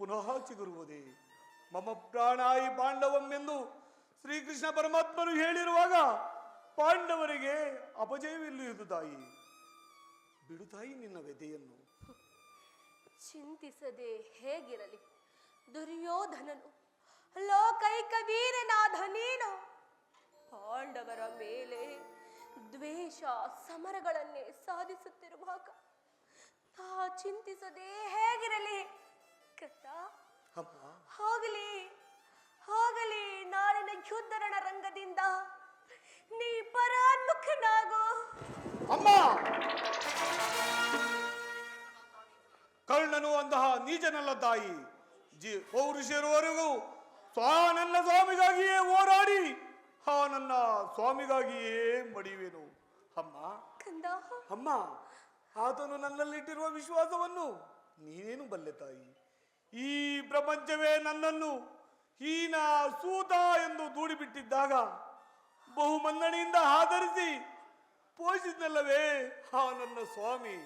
ಪುನಃ ಪುನಃ ಚಿಗುರುವುದೇ? ಮಮ ಪ್ರಾಣಾಯಿ ಪಾಂಡವಂ ಎಂದು ಶ್ರೀಕೃಷ್ಣ ಪರಮಾತ್ಮನು ಹೇಳಿರುವಾಗ ಪಾಂಡವರಿಗೆ ಅಪಜಯವಿಲ್ಲುವುದು ತಾಯಿ. ಬಿಡು ತಾಯಿ ನಿನ್ನ ವ್ಯಥೆಯನ್ನು. ಚಿಂತಿಸದೆ ಹೇಗಿರಲಿ, ದುರ್ಯೋಧನನು ಲೋಕೈಕ ವೀರನಾದ ನೀನು ಪಾಂಡವರ ಮೇಲೆ ದ್ವೇಷ ಸಮರಗಳನ್ನೇ ಸಾಧಿಸುತ್ತಿರುವಾಗ ನಾ ಚಿಂತಿಸದೆ ಹೇಗಿರಲಿ ಕತ್ತ? ಅಮ್ಮ, ಹೋಗಲಿ ಹೋಗಲಿ, ನಾಳಿನ ಯುದ್ಧರಣ ರಂಗದಿಂದ ನೀ ಪರಾನ್ಮುಖನಾಗು. ಅಮ್ಮ, ಕರ್ಣನು ಅಂತಹ ನೀಚನಲ್ಲ ತಾಯಿ. ಪೌರುಷರುವರೆಗೂ ನನ್ನ ಸ್ವಾಮಿಗಾಗಿಯೇ ಹೋರಾಡಿ ನನ್ನ ಸ್ವಾಮಿಗಾಗಿಯೇ ಮಡಿಯುವೆನು. ಅಮ್ಮ ಕಂದ, ಅಮ್ಮ, ಆತನು ನನ್ನಲ್ಲಿಟ್ಟಿರುವ ವಿಶ್ವಾಸವನ್ನು ನೀನೇನು ಬಲ್ಲೆ ತಾಯಿ. ಈ ಪ್ರಪಂಚವೇ ನನ್ನನ್ನು ಹೀನ ಸೂತ ಎಂದು ದೂಡಿಬಿಟ್ಟಿದ್ದಾಗ ಬಹುಮನ್ನಣೆಯಿಂದ ಆಧರಿಸಿ ಪೋಷಿಸಿದಲ್ಲವೇ ನನ್ನ ಸ್ವಾಮಿ.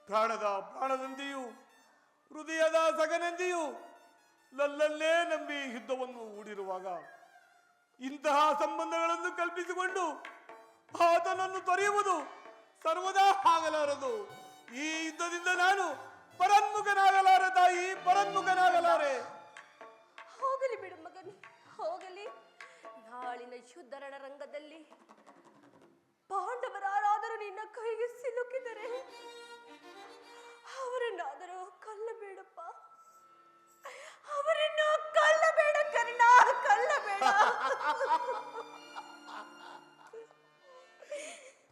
ಪ್ರಾಣದ ಪ್ರಾಣದಂತೆಯೂ ಹೃದಯದ ಸಗನೆಂದೆಯೂ ನಲ್ಲಲ್ಲೇ ನಂಬಿ ಯುದ್ಧವನ್ನು ಹೂಡಿರುವಾಗ ಇಂತಹ ಸಂಬಂಧಗಳನ್ನು ಕಲ್ಪಿಸಿಕೊಂಡು ಆತನನ್ನು ತೊರೆಯುವುದು ಸರ್ವದಾ ಆಗಲಾರದು. ಈ ಯುದ್ಧದಿಂದ ನಾನು ಪರನ್ಮುಖನಾಗಲಾರೆ ತಾಯಿ, ಪರನ್ಮುಖನಾಗಲಾರೆ. ಹೋಗಲಿ ಬಿಡು ಮಗನೇ, ಹೋಗಲಿ. ನಾಳಿನ ಯುದ್ಧರಣ ರಂಗದಲ್ಲಿ ಪಾಂಡವರಾರಾದರೂ ನಿನ್ನ ಕೈಗೆ ಸಿಲುಕಿದರೆ ಅವರನ್ನಾದರೂ ಕೊಲ್ಲಬೇಡಪ್ಪ, ಅವರನ್ನು ಕೊಲ್ಲಬೇಡ ಕರ್ಣ, ಕೊಲ್ಲಬೇಡ.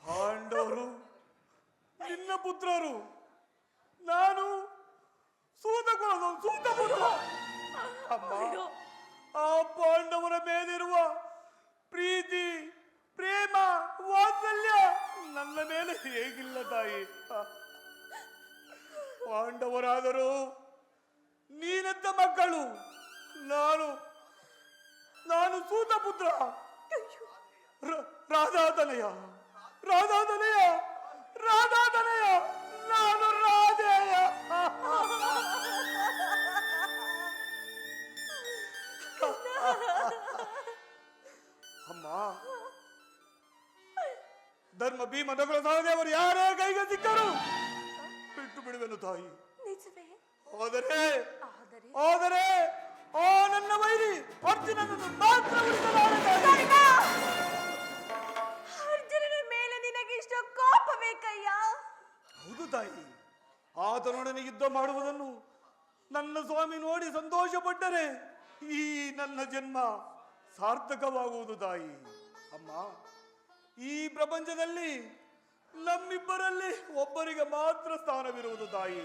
ಪಾಂಡವರು ನಿನ್ನ ಪುತ್ರರು, ನಾನು ಸೂತ ಪುತ್ರ. ಅಮ್ಮ, ಆ ಪಾಂಡವರ ಮೇಲಿರುವ ಪ್ರೀತಿ, ಪ್ರೇಮ, ವಾತ್ಸಲ್ಯ ನನ್ನ ಮೇಲೆ ಹೇಗಿಲ್ಲ ತಾಯಿ. ಪಾಂಡವರಾದರೂ ನೀನೆತ್ತ ಮಕ್ಕಳು, ನಾನು ಸೂತ ಪುತ್ರ. ರಾಧಾತನಯ, ರಾಧಾತನಯ, ರಾಧಾತನಯ, ನಾನು ರಾಧೇಯ. ಅಮ್ಮ, ಧರ್ಮ ಭೀಮ ನಗರ ಸಹದೇವರು ಯಾರೇ ಕೈಗೆ ಸಿಕ್ಕರು ಬಿಟ್ಟು ಬಿಡುವೆನು ತಾಯಿ. ನಿಜವೇ? ಆದರೆ ಆ ನನ್ನ ವೈರಿ ಅರ್ಜುನನನ್ನು ಮಾತ್ರ ಉಳಿಸಲಾರೆ ತಾಯಿ. ಅರ್ಜುನನ ಮೇಲೆ ನಿನಗಿಷ್ಟು ಕೋಪ ಬೇಕಯ್ಯ? ಹೌದು ತಾಯಿ, ಆತನೊಡನೆ ಯುದ್ಧ ಮಾಡುವುದನ್ನು ನನ್ನ ಸ್ವಾಮಿ ನೋಡಿ ಸಂತೋಷ ಪಟ್ಟರೆ ಈ ನನ್ನ ಜನ್ಮ ಸಾರ್ಥಕವಾಗುವುದು ತಾಯಿ. ಅಮ್ಮ, ಈ ಪ್ರಪಂಚದಲ್ಲಿ ನಮ್ಮಿಬ್ಬರಲ್ಲಿ ಒಬ್ಬರಿಗೆ ಮಾತ್ರ ಸ್ಥಾನವಿರುವುದು ತಾಯಿ.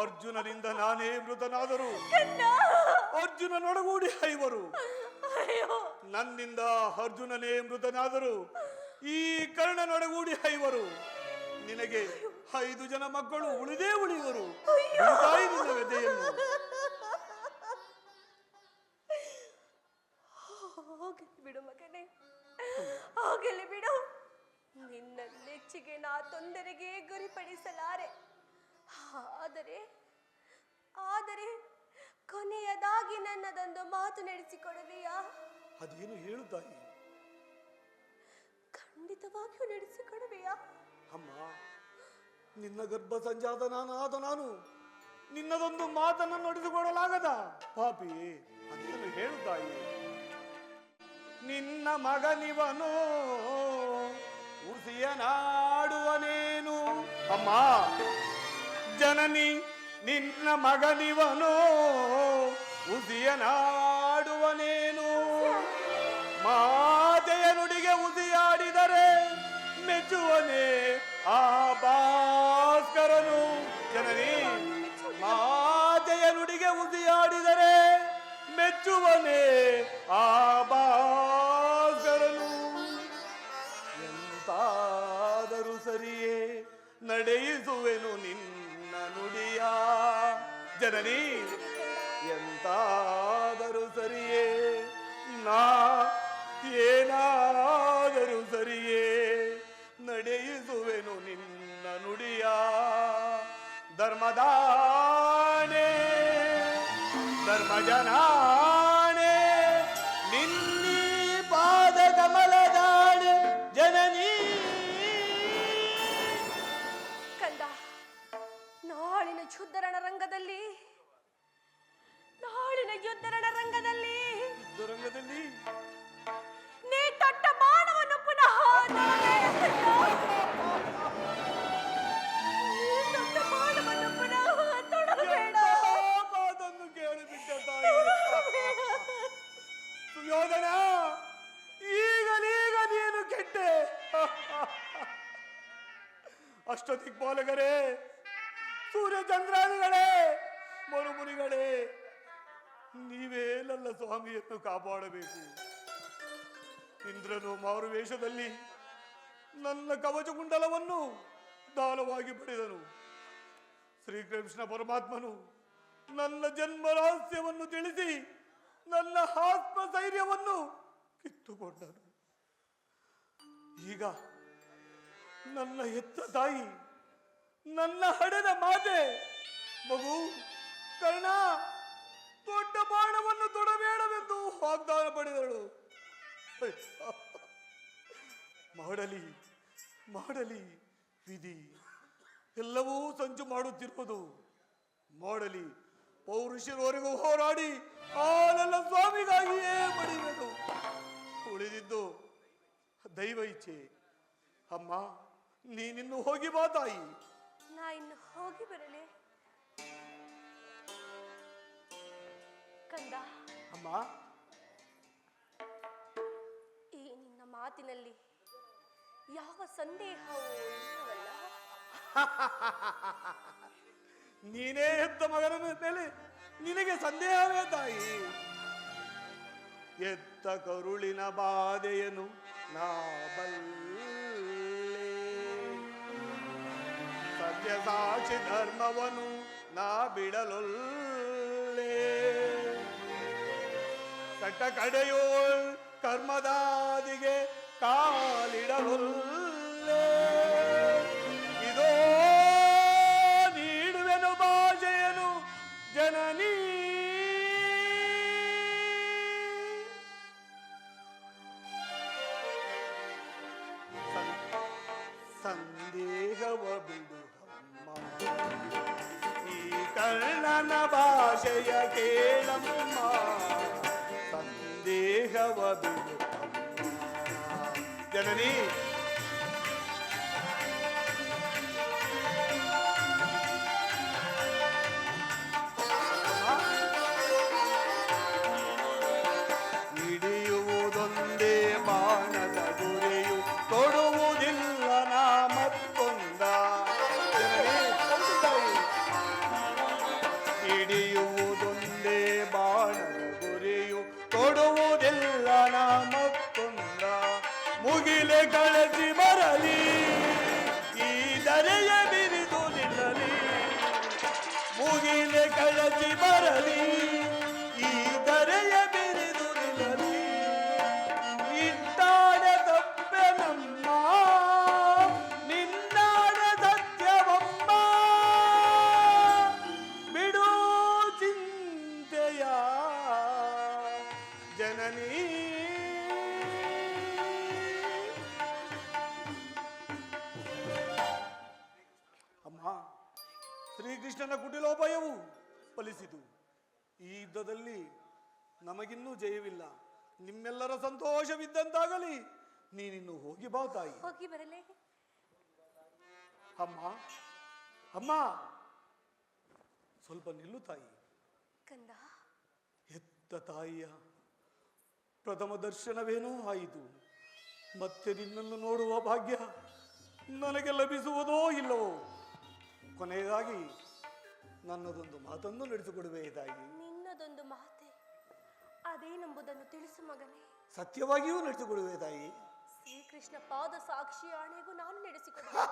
ಅರ್ಜುನನಿಂದ ನಾನೇ ಮೃತನಾದರೂ ಅರ್ಜುನನೊಡಗೂಡಿ ಐವರು, ನನ್ನಿಂದ ಅರ್ಜುನನೇ ಮೃತನಾದರೂ ಈ ಕರ್ಣನೊಡಗೂಡಿ ಐವರು, ನಿನಗೆ 5 ಜನ ಮಕ್ಕಳು ಉಳಿದೇ ಉಳಿಯುವರು. ತಾಯಿ ನಿನ್ನ ವ್ಯಥೆಯನ್ನು. ಹೋಗಲಿ ಬಿಡು ಮಗನೇ, ಹೋಗಲಿ ಬಿಡು. ನಿನ್ನ ನೆಚ್ಚಿಗೆ ನಾ ತೊಂದರೆಗೆ ಗುರಿಪಡಿಸಲಾರೆ. ಆದರೆ ಕೊನೆಯದಾಗಿ ನನ್ನದೊಂದು ಮಾತು ನಡೆಸಿಕೊಡಲಿಯಾ? ಅದೇನು ಹೇಳು ತಾಯಿ. ಖಂಡಿತವಾಗಿಯೂ ನಡೆಸಿಕೊಡುವೆಯಾ? ಅಮ್ಮ, ನಿನ್ನ ಗರ್ಭ ಸಂಜಾತನಾದ ನಾನು ನಿನ್ನದೊಂದು ಮಾತನ್ನು ನಡೆಸಿಕೊಡಲಾಗದ ಪಾಪಿ. ಅದೇನು ಹೇಳು ತಾಯಿ. ನಿನ್ನ ಮಗನಿವನು ಉಸಿಯನಾಡುವನೇನು. ಅಮ್ಮ, ಜನನಿ ನಿನ್ನ ಮಗನಿವನು ಉಸಿಯನಾಡುವನೇನು. ಮಾತೆಯ ನುಡಿಗೆ ಉಸಿಯಾಡಿದರೆ ಮೆಚ್ಚುವನೇ ಆ ಭಾಸ್ಕರನು. ಜನನಿ ಮಾತೆಯ ನುಡಿಗೆ ಉಸಿಯಾಡಿದರೆ ಮೆಚ್ಚುವನೇ ಆ ಭಾಸ್ಕರನು. ಎಂತಾದರೂ ಸರಿಯೇ ನಡೆಯಿಸುವೆನು ನಿನ್ನ ನುಡಿಯ. ಜನನಿ ಎಂತಾದರೂ ಸರಿಯೇ, ನಾ ಏನಾದರೂ ಸರಿಯೇ ನಡೆಯಿಸುವೆನು ನಿನ್ನ ನುಡಿಯ. ಧರ್ಮದಾನೆ ಧರ್ಮಜನಾಣೆ ನಿನ್ನೀ ಪಾದ ಕಮಲದಾಣೆ ಜನನೀ. ಕಂದ, ನಾಳಿನ ಯುದ್ಧರಣರಂಗದಲ್ಲಿ ರಂಗದಲ್ಲಿ ನೀ ತೊಟ್ಟ ಬಾಣವನ್ನು ಪುನಃ ತೊಡಬೇಡ ಕಂದ. ನೀ ತೊಟ್ಟ ಬಾಣವನ್ನು ಪುನಃ ತೊಡಬೇಡ. ಮಾತನ್ನು ಕೇಳಿಬಿಟ್ಟ ತಾಯಿ. ಸುಯೋಧನ, ಈಗಲೀಗ ನೀನು ಕೆಟ್ಟೆ. ಅಷ್ಟದಿಗ್ಪಾಲಕರೇ, ಸೂರ್ಯಚಂದ್ರಾದಿಗಳೇ, ಮರುಮುನಿಗಳೇ, ನೀವೇ ನನ್ನ ಸ್ವಾಮಿಯನ್ನು ಕಾಪಾಡಬೇಕು. ಇಂದ್ರನು ಮಾರುವೇಷದಲ್ಲಿ ನನ್ನ ಕವಚಕುಂಡಲವನ್ನು ದಾನವಾಗಿ ಪಡೆದನು. ಶ್ರೀಕೃಷ್ಣ ಪರಮಾತ್ಮನು ನನ್ನ ಜನ್ಮ ರಹಸ್ಯವನ್ನು ತಿಳಿಸಿ ನನ್ನ ಆತ್ಮಧೈರ್ಯವನ್ನು ಕಿತ್ತುಕೊಂಡನು. ಈಗ ನನ್ನ ಹೆತ್ತ ತಾಯಿ, ನನ್ನ ಹಡೆದ ಮಾತೆ, ಮಗು ಕರ್ಣ, ದೊಡ್ಡ ಬಾಣವನ್ನು ತೊಡಬೇಡವೆಂದು ವಾಗ್ದಾನ ಪಡೆದಳು. ಮಾಡಲಿ ಮಾಡಲಿ ವಿಧಿ, ಎಲ್ಲವೂ ಸಂಚು ಮಾಡುತ್ತಿರುವುದು. ಮಾಡಲಿ, ಪೌರುಷರವರೆಗೂ ಹೋರಾಡಿ ಆ ನನ್ನ ಸ್ವಾಮಿಗಾಗಿಯೇ ಮಡಿಬೇಕು. ಉಳಿದಿದ್ದು ದೈವ ಇಚ್ಛೆ. ಅಮ್ಮ, ನೀನಿನ್ನು ಹೋಗಿ ಬಾ ತಾಯಿ. ನಾ ಇನ್ನು ಹೋಗಿ ಬರಲೇ ಕಂದ? ಅಮ್ಮ, ಈ ನಿನ್ನ ಮಾತಿನಲ್ಲಿ ಯಾವ ಸಂದೇಹವೂ ಇಲ್ಲವಲ್ಲ? ನೀನೇ ಹೆತ್ತ ಮಗನ ಮೇಲೆ ನಿನಗೆ ಸಂದೇಹವೇ ತಾಯಿ? ಎತ್ತ ಕರುಳಿನ ಬಾಧೆಯನು ನಾ ಬಲ್ಲೆ, ಸತ್ಯ ಸಾಕ್ಷಿ ಧರ್ಮವನು ನಾ ಬಿಡಲೊಲ್ಲೆ, ಕಟ್ಟ ಕಡೆಯೋಳ್ ಕರ್ಮದಾದಿಗೆ ಕಾಲಿಡಲೊಲ್ಲೆ, ಇದೋ ನೀಡುವೆನು ಭಾಷೆಯನು ಜನನೀ. ಸಂದೇಹವ ಬಿಡು ಅಮ್ಮ, ಈ ಕರ್ಣನ ಭಾಷೆಯ ಕೇಳಮ್ಮ. ಸಂದೇಹವ ಬಿಡು ಜನನಿ. ಹಿಡಿಯುವುದೊಂದೇ ಬಾಣದ ಗುರಿಯು, ಕೊಡುವುದಿಲ್ಲ ನಾ ಮತ್ತೊಂದ. ಹಿಡಿಯುವುದೊಂದೇ ಬಾಣದ ಗುರಿಯು, ಕೊಡುವುದಿಲ್ಲ ನಾ ಮತ್ತೊಂದ. ಮುಗಿಲೆ ಕಳಚಿ ಬರಲಿ, ಈ ದರೆಯ ಬಿರಿದು ನಿಲ್ಲಲಿ. ಮುಗಿಲೆ ಕಳಚಿ ಬರಲಿ, ಈ ದರೆಯ ಬಿರಿದು ನಿಲ್ಲಲಿ. ಇಟ್ಟಾಡ ತಪ್ಪೆ ನಮ್ಮ, ನಿನ್ನಾಡ ಸತ್ಯವಮ್ಮ. ಬಿಡು ಚಿಂತೆಯ ಜನನೀ. ಅಮ್ಮ, ಶ್ರೀಕೃಷ್ಣನ ಕುಟಿಲೋಪಾಯವು ಫಲಿಸಿತು. ಈ ಯುದ್ಧದಲ್ಲಿ ನಮಗಿನ್ನೂ ಜಯವಿಲ್ಲ. ನಿಮ್ಮೆಲ್ಲರ ಸಂತೋಷವಿದ್ದಂತಾಗಲಿ. ನೀನಿನ್ನು ಹೋಗಿ ಬಾ ತಾಯಿ. ಹೋಗಿ ಬರಲೇ ಅಮ್ಮ, ಅಮ್ಮ, ಸ್ವಲ್ಪ ನಿಲ್ಲು ತಾಯಿ. ಕಂದ? ಹೆತ್ತ ತಾಯಿಯ ಪ್ರಥಮ ದರ್ಶನವೇನೋ ಆಯಿತು. ಮತ್ತೆ ನಿನ್ನನ್ನು ನೋಡುವ ಭಾಗ್ಯ ನನಗೆ ಲಭಿಸುವುದೋ ಇಲ್ಲವೋ. ಕೊನೆಯದಾಗಿ ನನ್ನದೊಂದು ಮಾತನ್ನು ನಡೆಸಿಕೊಡುವೆ ತಾಯಿ. ನಿನ್ನದೊಂದು ಮಾತೆ ಅದೇನೆಂಬುದನ್ನು ತಿಳಿಸು ಮಗನೇ. ಸತ್ಯವಾಗಿಯೂ ನಡೆಸಿಕೊಡುವೆ ತಾಯಿ. ಶ್ರೀಕೃಷ್ಣ ಪಾದ ಸಾಕ್ಷಿ ಆಣೆಗೂ ನಾನು ನಡೆಸಿಕೊಡುವೆ.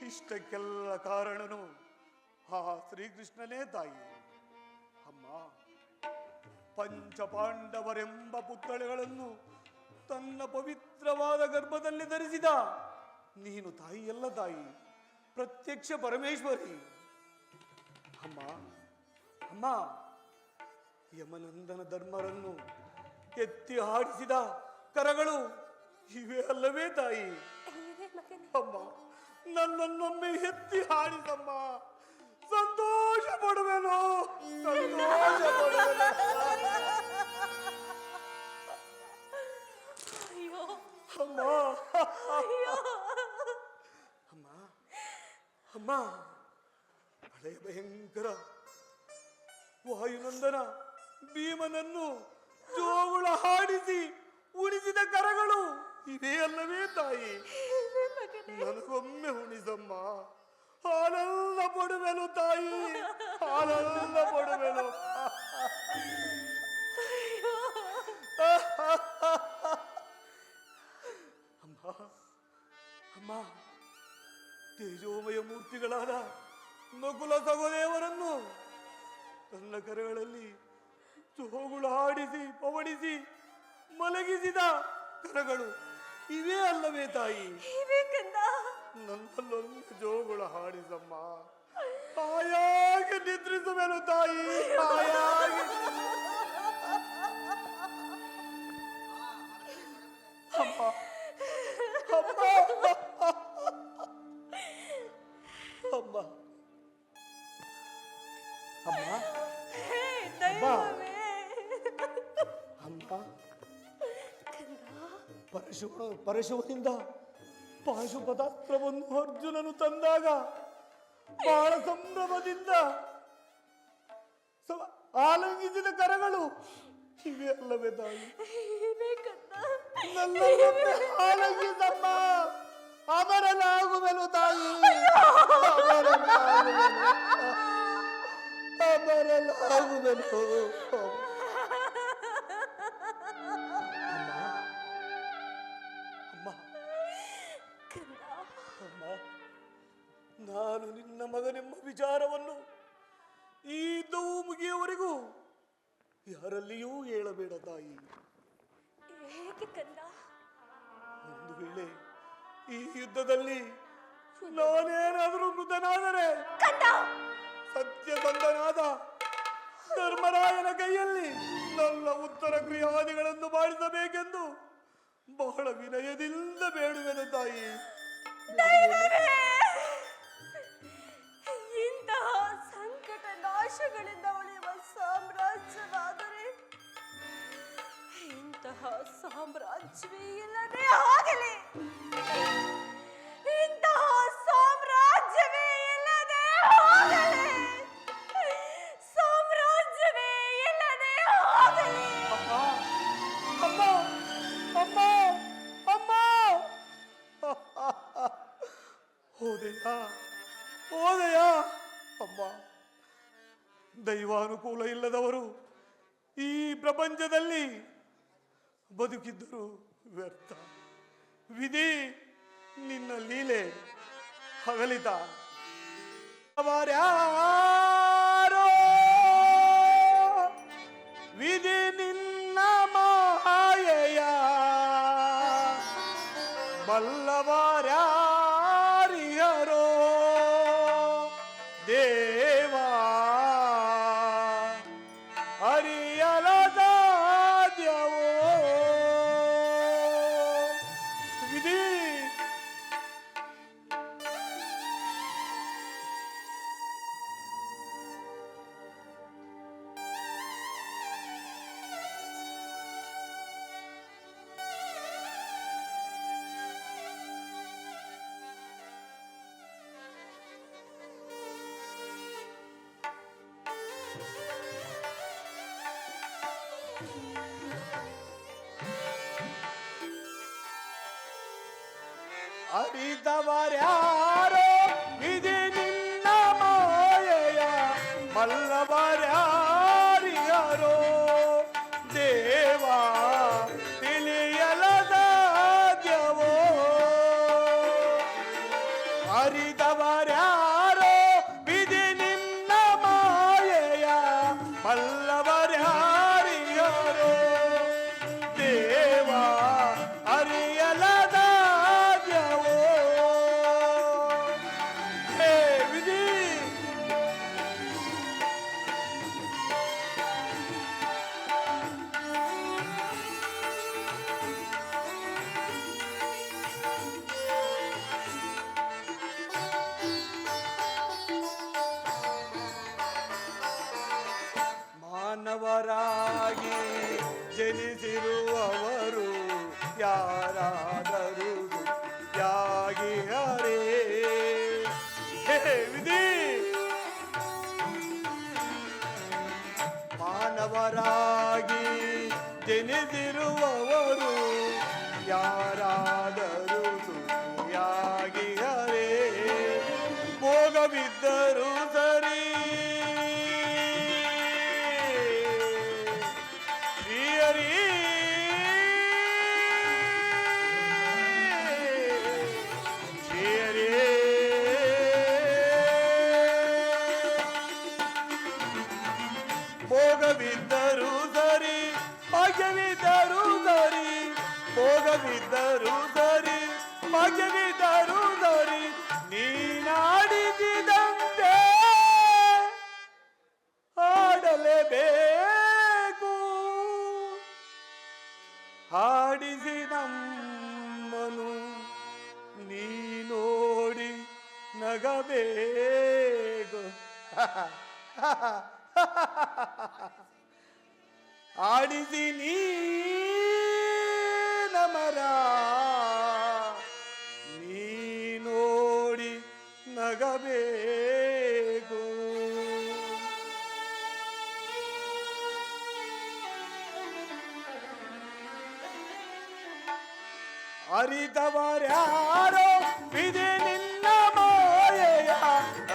ಇಷ್ಟಕ್ಕೆಲ್ಲ ಕಾರಣನು ಆ ಶ್ರೀಕೃಷ್ಣನೇ ತಾಯಿ. ಅಮ್ಮ, ಪಂಚಪಾಂಡವರೆಂಬ ಪುತ್ಥಳಿಗಳನ್ನು ತನ್ನ ಪವಿತ್ರವಾದ ಗರ್ಭದಲ್ಲಿ ಧರಿಸಿದ ನೀನು ತಾಯಿಯಲ್ಲ ತಾಯಿ, ಪ್ರತ್ಯಕ್ಷ ಪರಮೇಶ್ವರಿ. ಅಮ್ಮ ಅಮ್ಮ, ಯಮನಂದನ ಧರ್ಮರನ್ನು ಎತ್ತಿ ಹಾಡಿಸಿದ ಕರಗಳು ಇವೆ ಅಲ್ಲವೇ ತಾಯಿ? ಇದೆ ಮಗನೇ. ಅಮ್ಮ, ನನ್ನನ್ನೊಮ್ಮೆ ಎತ್ತಿ ಹಾಡಿಸಮ್ಮ, ಸಂತೋಷ ಪಡುವೆನು, ಸಂತೋಷ ಪಡುವೆನು. ಅಯ್ಯೋ ಅಮ್ಮ ಅಯ್ಯೋ ಅಮ್ಮ ಅಮ್ಮ, ಹಳೆಯ ಭಯಂಕರ ವಾಯುನಂದನ ಭೀಮನನ್ನು ಜೋಗುಳ ಹಾಡಿಸಿ ಉಣಿಸಿದ ಕರಗಳು ಇದೇ ಅಲ್ಲವೇ ತಾಯಿ? ಇದೆ ಮಗನೇ. ನನಗೊಮ್ಮೆ ಉಣಿಸಮ್ಮ, ಆನಂದ ಪಡುವೆನು ತಾಯಿ, ಆನಂದ ಪಡುವೆನು. ಅಮ್ಮ ಅಮ್ಮ, ತೇಜೋಮಯ ಮೂರ್ತಿಗಳಾದ ನಕುಲ ಸಹೋದೇವರನ್ನು ತನ್ನ ಕರಗಳಲ್ಲಿ ಜೋಗುಳ ಹಾಡಿಸಿ ಪವಡಿಸಿ ಮಲಗಿಸಿದ ಕರಗಳು ಇವೇ ಅಲ್ಲವೇ ತಾಯಿ? ಇವೆ ಕಂದ. ನನ್ನಲ್ಲೊಂದು ಜೋಗುಳ ಹಾಡಿಸಮ್ಮ, ಹಾಯಾಗಿ ನಿದ್ರಿಸುವೆನು ತಾಯಿ, ಹಾಯಾಗಿ. ಅಮ್ಮ ಅಮ್ಮ ಅಮ್ಮ ಅಮ್ಮ ಹೇ ದೈವವೇ. ಅಮ್ಮ, ಪರಶುವಿನಿಂದ ಪಾಶುಪತಾಸ್ತ್ರವನ್ನು ಅರ್ಜುನನು ತಂದಾಗ ಬಹಳ ಸಂಭ್ರಮದಿಂದ ಆಲಂಗಿಸಿದ ಕರಗಳು ಇವೆ ಅಲ್ಲವೇ ತಾಯಿ? ಇವೆ ಕಂದ. ನನ್ನನ್ನೊಮ್ಮೆ ಆಲಂಗಿಸಮ್ಮ, ಅಮರನಾಗುವೆನು ತಾಯಿ, ಅಮರನಾಗುವೆನು. ಅಮ್ಮ ಕಂದ. ಅಮ್ಮ, ನಾನು ನಿನ್ನ ಮಗನೆಂಬ ವಿಚಾರವನ್ನು ಈ ಯುದ್ಧವು ಮುಗಿಯುವವರೆಗೂ ಯಾರಲ್ಲಿಯೂ ಹೇಳಬೇಡ ತಾಯಿ. ಏಕೆ ಕಂದ? ಒಂದು ವೇಳೆ ಈ ಯುದ್ಧದಲ್ಲಿ ನಾನೇನಾದರೂ ಮೃತನಾದರೆ ಕಂದ. ಸತ್ಯಸಂಧನಾದ ಧರ್ಮರಾಯನ ಕೈಯಲ್ಲಿ ನನ್ನ ಉತ್ತರ ಕ್ರಿಯಾದಿಗಳನ್ನು ಮಾಡಿಸಬೇಕೆಂದು ಬಹಳ ವಿನಯದಿಂದ ಬೇಡುವೆನು ತಾಯಿ. ದೈವವೇ, ಇಂತಹ ಸಂಕಟ ನಾಶಗಳಿಂದ ಉಳಿಯುವ ಸಾಮ್ರಾಜ್ಯವಾದರೆ ಇಂತಹ ಸಾಮ್ರಾಜ್ಯವೇ ಇಲ್ಲದೆ ಹೋಗಲಿ, ಇಂತಹ ಸಾಮ್ರಾಜ್ಯವೇ ಇಲ್ಲದೆ ಹೋಗಲಿ, ಸಾಮ್ರಾಜ್ಯವೇ ಇಲ್ಲದೆ ಹೋಗಲಿ. ಅಮ್ಮ ಅಮ್ಮ ಅಮ್ಮ ಅಮ್ಮ, ಹೋದೆಯಾ ಹೋದೆಯಾ ಅಮ್ಮ? ದೈವಾನುಕೂಲ ಇಲ್ಲದವರು ಈ ಪ್ರಪಂಚದಲ್ಲಿ ಬದುಕಿದ್ದರು ವ್ಯರ್ಥ. ವಿಧಿ ನಿನ್ನ ಲೀಲೆ ಹಗಲಿತ. ಅವರ್ಯಾರೋ ವಿಧಿ ನಿನ್ನ ಮಾಯೆಯ ಬಲ್ಲವರ್ಯಾರಿಯರೋ ದೇವಾ, ಅರಿಯಲದಾದ್ಯವೋ ವಿಧಿ. ಅರಿತವರ್ಯಾರೋ ವಿಧಿ ನಿನ್ನ ಮಾಯೆಯ ಬಲ್ಲವರ್ಯಾರಿಯರೋ ದೇವಾ, ತಿಳಿಯಲದಾದ್ಯವೋ. ಅರಿತವರ್ಯಾರೋ ವಿಧಿ ನಿನ್ನ ಮಾಯೆಯ ಬಲ್ಲವರ್ಯಾರಿಯರೋ ದೇವಾ, ಅರಿಯಲದಾದ್ಯವೋ. ಹೇ ವಿಧಿ, ಬಡವರಾಗಿ ಜನಿಸಿರುವವರು ಯಾರಾದರೂ ಸುಖಿಯಾಗಿಯರೇ ಭೋಗವಿದ್ದರೂ ಸರಿ ಶ್ರೀಹರಿ ಶ್ರೀಹರಿ ಭೋಗವಿದ್ದರೂ ಸರಿ ಭಾಗ್ಯವಿದ್ದರೂ ಸರಿ ಭೋಗವಿದ್ದರೂ ಸರಿ ಭಾಗ್ಯವಿದ್ದರೂ ಸರಿ ನೀನಾಡಿದಂತೆ ಆಡಲೇಬೇಕು ಹಾಡಿಸಿ ನಮ್ಮನು ನೀ ನೋಡಿ ನಗಬೇಕು ಆಡಿಸಿ ನೀ ನಮರ ನೀ ನೋಡಿ ನಗಬೇಕು ಅರಿತವರ್ಯಾರೋ ವಿಧಿ ನಿನ್ನ ಮಾಯೆಯ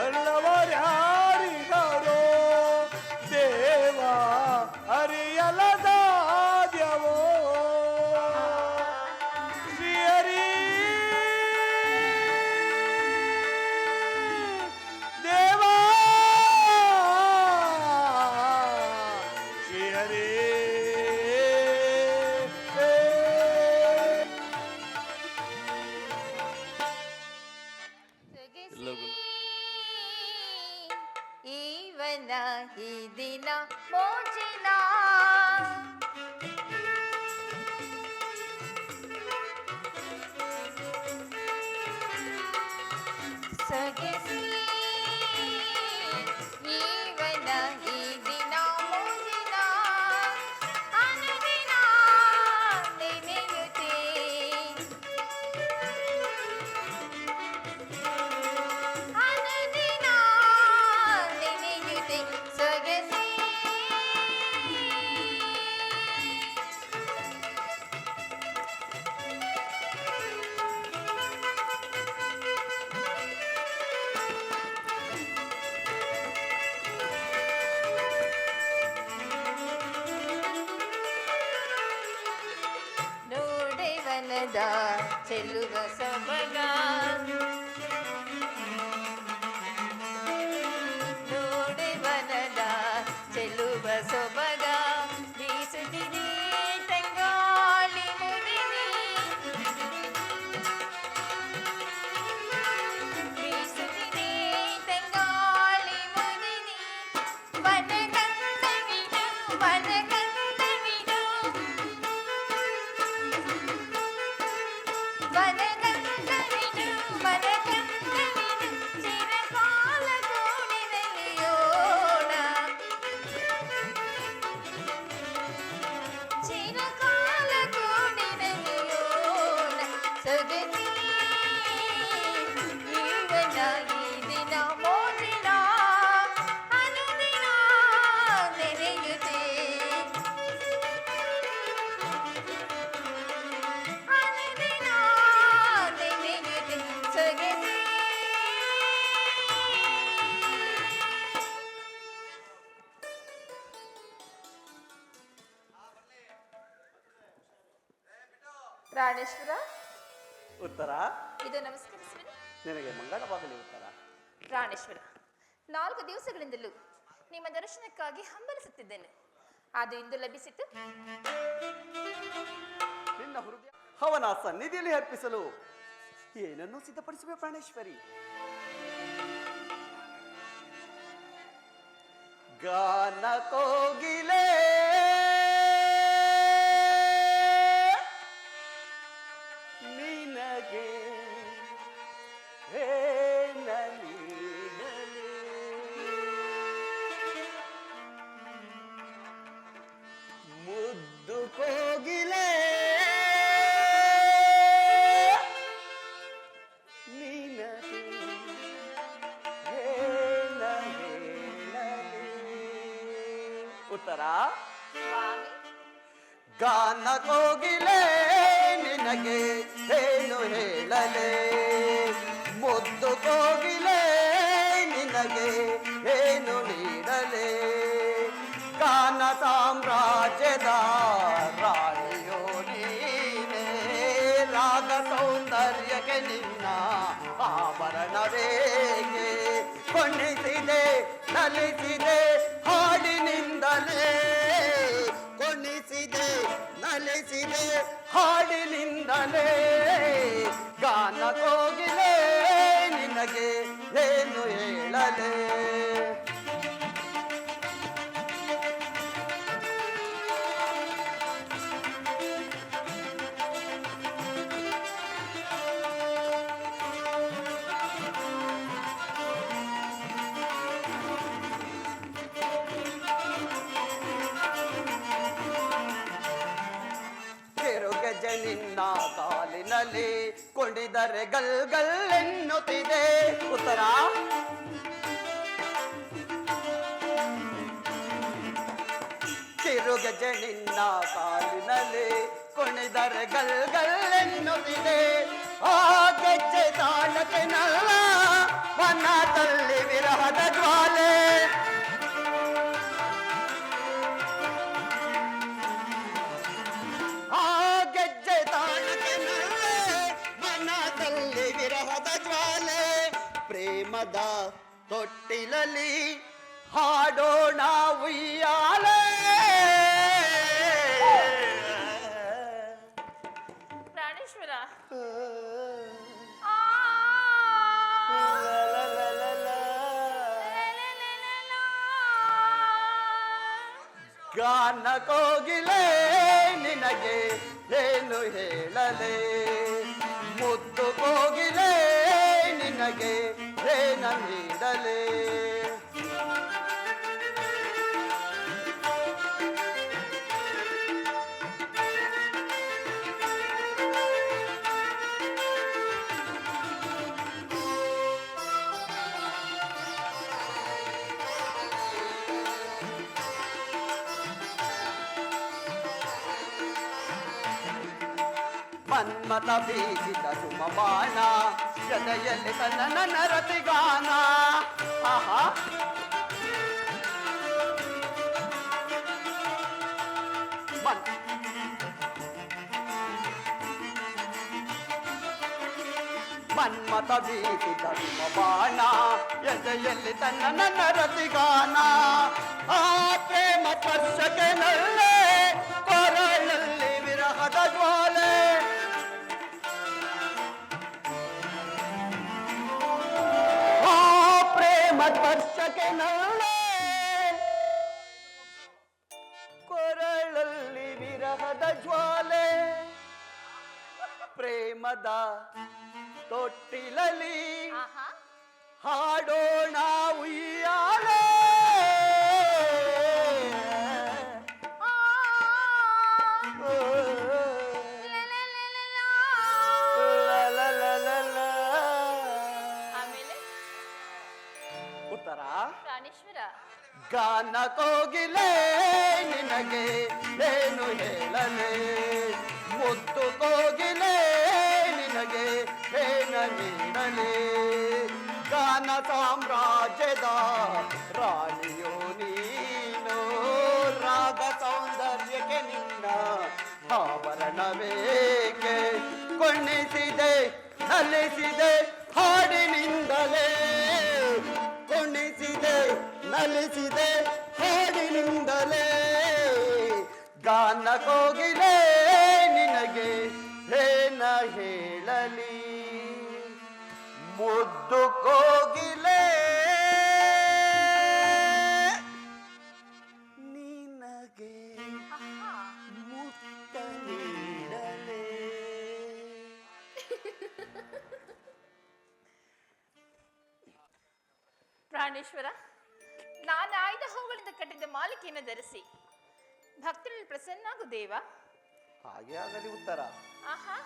ಅಲ್ಲವರ್ಯಾರಿಗರೋ ದೇವ ಅರಿಯಲ ಸಾಧ್ಯವೋ ಶ್ರೀಹರಿ ದೇವ ಶ್ರೀಹರಿ ಈವನ ಈ ದಿನ ಮೋಜಿನ ಸೊಗಸಿ ಈವನ ಈ ದಿನ ಮೋಜಿನ ಅನುದಿನ ನೆನೆಯುತ್ತೆ ಅನುದಿನ ನೆನೆಯುತ್ತೆ ಸೊಗಸಿ ನೋಡೆವನದ ಚೆಲ್ಲುವ ಸೊಬಗ ನೋಡೆವನದ ಚೆಲ್ಲುವ ಸೊಬಗ ಬೀಸುತ್ತಿದೆ ತಂಗಾಳಿ ಮುಡಿನಿ ಬೀಸುತ್ತಿದೆ ತಂಗಾಳಿ ಮುಡಿನಿ ಮನಗಂಧವಿದು ಮನಗಂಧವಿದು ಮನಗಂಧವಿದು ಮನಗಂಧವಿದು ಚಿರಕಾಲ ಗೂಡಿನಲ್ಲಿಯೋಣ ಚಿರಕಾಲ ಗೂಡಿನಲ್ಲಿಯೋಣ ಸೊಗಸಿ ಈವನ ಈ ದಿನ ಮೋಜಿನ ಅನುದಿನ ನೆನೆಯುತ್ತೆ ಅನುದಿನ ನೆನೆಯುತ್ತೆ ಸೊಗಸಿ ಪ್ರಾಣೇಶ್ವರ ಉತ್ತರ ಇದು ನಮಸ್ಕರಿಸುವೆ ನಿನಗೆ ಮಂಗಳವಾಗಲಿ ಉತ್ತರ. ಪ್ರಾಣೇಶ್ವರ 4 ದಿವಸಗಳಿಂದಲೂ ನಿಮ್ಮ ದರ್ಶನಕ್ಕಾಗಿ ಹಂಬಲಿಸುತ್ತಿದ್ದೇನೆ ಅದು ಇಂದು ಲಭಿಸಿತು ನಿನ್ನ ಹೃದಯ ಅವನ ಸನ್ನಿಧಿಯಲ್ಲಿ ಅರ್ಪಿಸಲು ಏನನ್ನು ಸಿದ್ಧಪಡಿಸುವೆ ಪ್ರಾಣೇಶ್ವರಿ? ಗಾನ ಕೋಗಿಲೆ ನಿನಗೆ ಏನಲಿಡಲಿ ಮುದ್ದು ಕೋಗಿಲೆ ನಿನಗೆ ಏನ ಹೇಳಲಿ ಉತ್ತರ ಸ್ವಾಮಿ ಗಾನ ಕೋಗಿಲೆ ನಿನಗೆ ಏನು ಹೇಳಲೆ ಮುದ್ದು ಕೋಗಿಲೆ ನಿನಗೆ ಏನು ನೀಡಲೆ ಗಾನ ಸಾಮ್ರಾಜ್ಯದ ರಾಣಿಯೋ ನೀನೇ ರಾಗ ಸೌಂದರ್ಯಕ್ಕೆ ನಿನ್ನ ಆಭರಣವೇಗೆ ಕೊಣಿಸಿದೆ ನಲಿಸಿದೆ ಹಾಡಿನಿಂದಲೇ ಕೊಣಿಸಿದೆ ನಲಿಸಿದೆ ಹಾಡಿನಿಂದಲೇ ಗಾನ ಕೋಗಿಲೆ ನಿನಗೆ ಏನು ಹೇಳಲೆ ಗೆಜೆ ನಿನ್ನ ಕಾಲಿನಲ್ಲಿ ಕೊಂಡಿದರೆ ಗಲ್ ಗಲ್ ಎನ್ನುತ್ತಿದೆ ಉತ್ತರ ಕಿರುಗೆಜೆ ನಿನ್ನ ಕಾಲಿನಲ್ಲಿ ಕುಣಿದರೆ ಗಲ್ ಗಲ್ ಎನ್ನುತ್ತಿದೆ ಆ ಗೆಜ್ಜೆ ತಾಳಕ್ಕೆ ನಲ್ಲ ಮನದಲ್ಲಿ ವಿರಹದ ಜ್ವಾಲೆ ವಿರಹದ ಜ್ವಾಲೆ ಪ್ರೇಮದ ತೊಟ್ಟಿಲಲ್ಲಿ ಹಾಡೋಣ ಉಯ್ಯಾಲೆ ಪ್ರಾಣೇಶ್ವರ ಗಾನ ಕೋಗಿಲೆ ನಿನಗೆ ಏನು ಹೇಳಲೆ ಮುದ್ದು ಕೋಗಿಲೆ ನಿನಗೆ ಏನ ನೀಡಲೆ ಮನ್ಮತ ಬೀಸಿದ ಸುಮಬಾಣ ಜೊತೆಯಲ್ಲಿ ತನ್ನ ನನ್ನ ರತಿಗಾನ ಆಹಾ ಮನ್ಮತ ಬೀಸಿದ ಸುಮಬಾಣ ಎದೆಯಲ್ಲಿ ತನ್ನ ನನ್ನ ರತಿಗಾನ ಆ ಪ್ರೇಮ ಸ್ಪರ್ಶಕ್ಕೆ ನಲ್ಲೆ ಕೊರಳಲ್ಲಿ ವಿರಹದ ಜ್ವಾಲೆ ಸ್ಪರ್ಶಕ್ಕೆ ನಲ್ಲೆ ಕೊರಳಲ್ಲಿ ವಿರಹದ ಜ್ವಾಲೆ ಪ್ರೇಮದ ತೊಟ್ಟಿಲಲ್ಲಿ ಹಾಡೋಣ ಉಯ್ಯಾಲೆ ಉತ್ತರ ಪ್ರಾಣೇಶ್ವರ ಗಾನ ಕೋಗಿಲೆ ನಿನಗೆ ಏನು ಹೇಳಲೆ ಮುದ್ದು ಕೋಗಿಲೆ ನಿನಗೆ ಏನ ನೀಡಲೆ ಗಾನ ಸಾಮ್ರಾಜ್ಯದ ರಾಣಿಯೋ ನೀನು ರಾಗ ಸೌಂದರ್ಯಕ್ಕೆ ನಿನ್ನ ಆಭರಣವೇಕೆ ಕೊಣಿಸಿದೆ ನಲಿಸಿದೆ ಹಾಡಿನಿಂದಲೇ ಕೊಣಿಸಿದೆ ನಲಿಸಿದೆ ಹಾಡಿನಿಂದಲೇ ಗಾನ ಕೋಗಿಲೆ ನಿನಗೆ ಏನ ಹೇಳಲಿ ಮುದ್ದು ಕೋಗಿಲೆ ನಿನಗೆ ಮುತ್ತ ನೀಡಲೇ ಪ್ರಾಣೇಶ್ವರ ನಾನು ಆಯ್ದ ಹೂಗಳಿಂದ ಕಟ್ಟಿದ ಮಾಲಿಕೆಯನ್ನು ಧರಿಸಿ ಭಕ್ತರಲ್ಲಿ ಪ್ರಸನ್ನಾಗು ದೇವ ಹಾಗೆ ಆಗಲಿ ಉತ್ತರ ಆಹಾ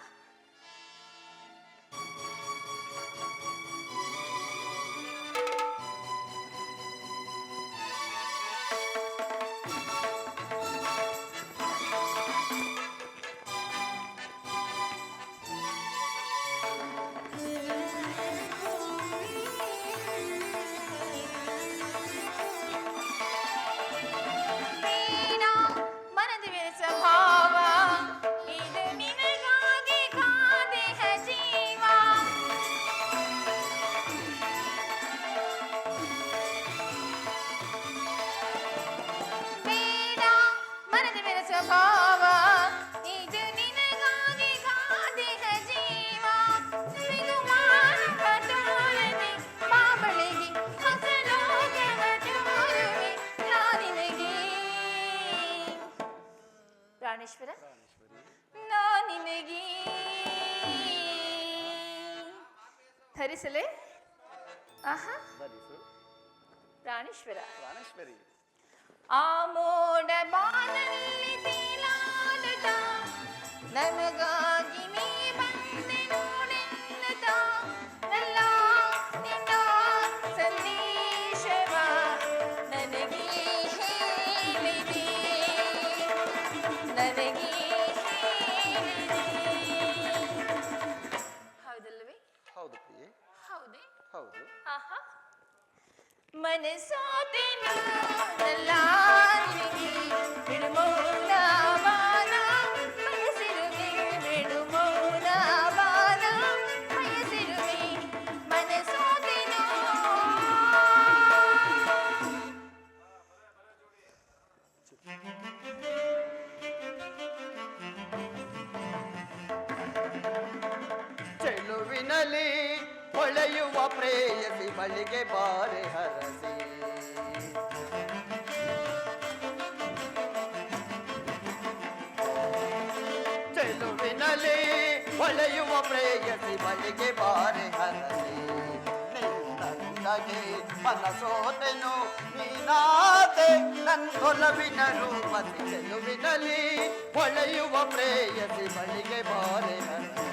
ಪ್ರಾಣೇಶ್ವರ, ನಾನಿನಗೆ ಧರಿಸಲೇ? ಆಹಾ, ಪ್ರಾಣೇಶ್ವರ. ಪ್ರಾಣೇಶ್ವರಿ, ಆ ಮೋಡ ಬಾನಲ್ಲಿ ತೇಲಾಡುತ್ತ ನಮಗಾಗಿ ನೀ ಬಂದೆ ನೋಡೆನ್ನುತ್ತ ನನ್ನ ನಿನ್ನ ಸಂದೇಶವ ನನಗೆ ಹೇಳಿದೆ, ನನಗೆ ಹೇಳಿದೆ. ಹೌದಲ್ಲವೇ? ಹೌದು ಪ್ರಿಯೆ, ಹೌದೇ? ಹೌದು. ಆಹಾ, ಮನಸೋತೆನು ನಲ್ಲ ಬಿಡುಮೌನ ಬಾನ ಬಯಸಿರುವೆ, ಬಿಡುಮೌನ ಬಾನ ಬಯಸಿರುವೆ, ಮನಸೋತೆನು. ಚೆಲುವಿನಲ್ಲಿ ಹೊಳೆಯುವ ಪ್ರೇಯಸಿ ಬಳಿಗೆ ಬಾರೆ ಹರಸಿ, ಚೆಲುವಿನಲ್ಲಿ ಹೊಳೆಯುವ ಪ್ರೇಯಸಿ ಬಳಿಗೆ ಬಾರೆ ಹರಸಿ, ನಿನ್ನಗೆ ಮನಸೋತೆನು ನೀನಾದೆ ನನ್ನೊಲವಿನ ರೂಪಸಿ, ಚೆಲುವಿನಲ್ಲಿ ಹೊಳೆಯುವ ಪ್ರೇಯಸಿ ಬಳಿಗೆ ಬಾರೆ ಹರಸಿ.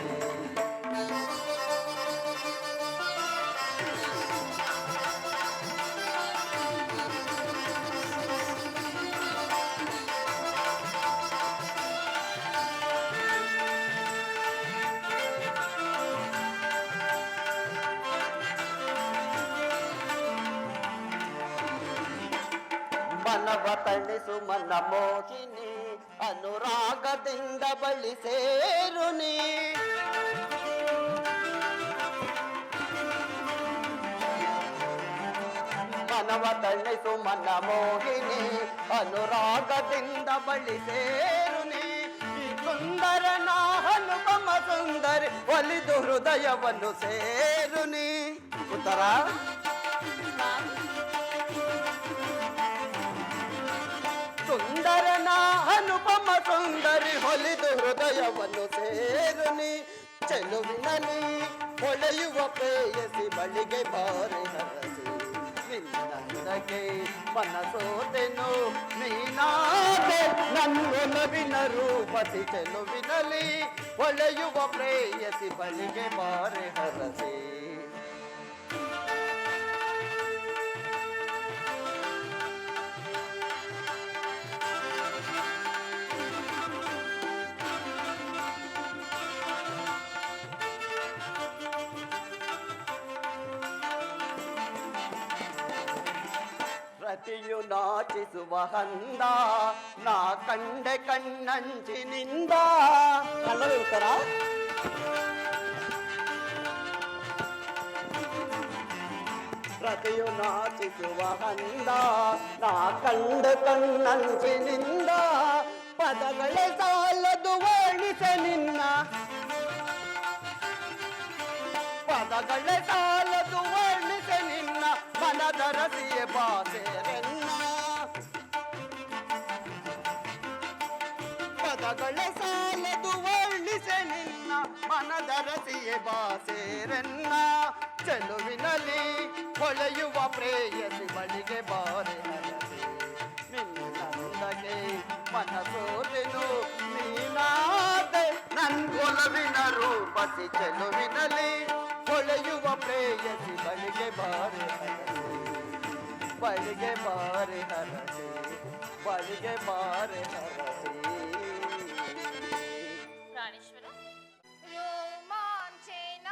ಮನವ ತಣಿಸು ಮನ ಮೋಹಿನಿ, ಅನುರಾಗದಿಂದ ಬಳಿ ಸೇರು ನೀ. ಮನವ ತಣಿಸು ಮನ ಮೋಹಿನಿ, ಅನುರಾಗದಿಂದ ಬಳಿ ಸೇರು ನೀ. ಈ ಸುಂದರನ ಅನುಪಮ ಸುಂದರಿ ಒಲಿದು ಹೃದಯವನ್ನು ಸೇರು ನೀ. ಉತ್ತರ ಸುಂದರನ ಅನುಪಮ ಸುಂದರಿ ಹೊಲಿದು ಹೃದಯವನ್ನು ಸೇರುನಿ, ಚೆಲುವಿನಲ್ಲಿ ಹೊಳೆಯುವ ಪ್ರೇಯಸಿ ಬಳಿಗೆ ಬಾರಿ ಹರಸಿ, ನಿನ್ನಂದಗೆ ಮನಸೋತೆನು ನೀನಾದೆ ನನ್ನೊಲವಿನ ರೂಪಸಿ, ಚೆಲುವಿನಲ್ಲಿ ಹೊಳೆಯುವ ಪ್ರೇಯಸಿ ಬಳಿಗೆ ಬಾರಿ ಹರಸಿ. ರತಿಯು ನಾಚಿಸುವ ಹಂದ ನಾ ಕಂಡೆ ಕಣ್ಣಂಚಿನಿಂದ. ಅಲ್ಲವೇ ಉತ್ತರ? ರತಿಯು ನಾಚಿಸುವ ಹಂದ ನಾ ಕಂಡೆ ಕಣ್ಣಂಚಿನಿಂದ, ಪದಗಳೇ ಸಾಲದು ವರ್ಣಿಸ ನಿನ್ನ, ಪದಗಳೇ ಸಾಲದು ವರ್ಣಿಸ ನಿನ್ನ, ಮನದ ರಸಿಯ ಬಾಸೆರೆನ್ನ. ಪದಗಳೇ ಸಾಲದು ವರ್ಣಿಸ ನಿನ್ನ, ಮನದ ರಸಿಯ ಬಾಸೆರೆನ್ನ. ಚೆಲುವಿನಲ್ಲಿ ಹೊಳೆಯುವ ಪ್ರೇಯಸಿ ಬಳಿಗೆ ಬಾರೆ ಹರಸಿ, ನಿನ್ನಂದಗೆ ಮನಸೋತೆನು ನೀನಾದೆ ನನ್ನೊಲವಿನ ರೂಪಸಿ, ಚೆಲುವಿನಲ್ಲಿ ಹೊಳೆಯುವ ಪ್ರೇಯಸಿ ಬಳಿಗೆ ಬಾರೆ ಹರಸಿ, ಬಳಿಗೆ ಬಾರೆ ಹರಸಿ, ಬಳಿಗೆ ಬಾರೆ ಹರಸಿ. ಪ್ರಾಣೇಶ್ವರ, ರೋಮಾಂಚನ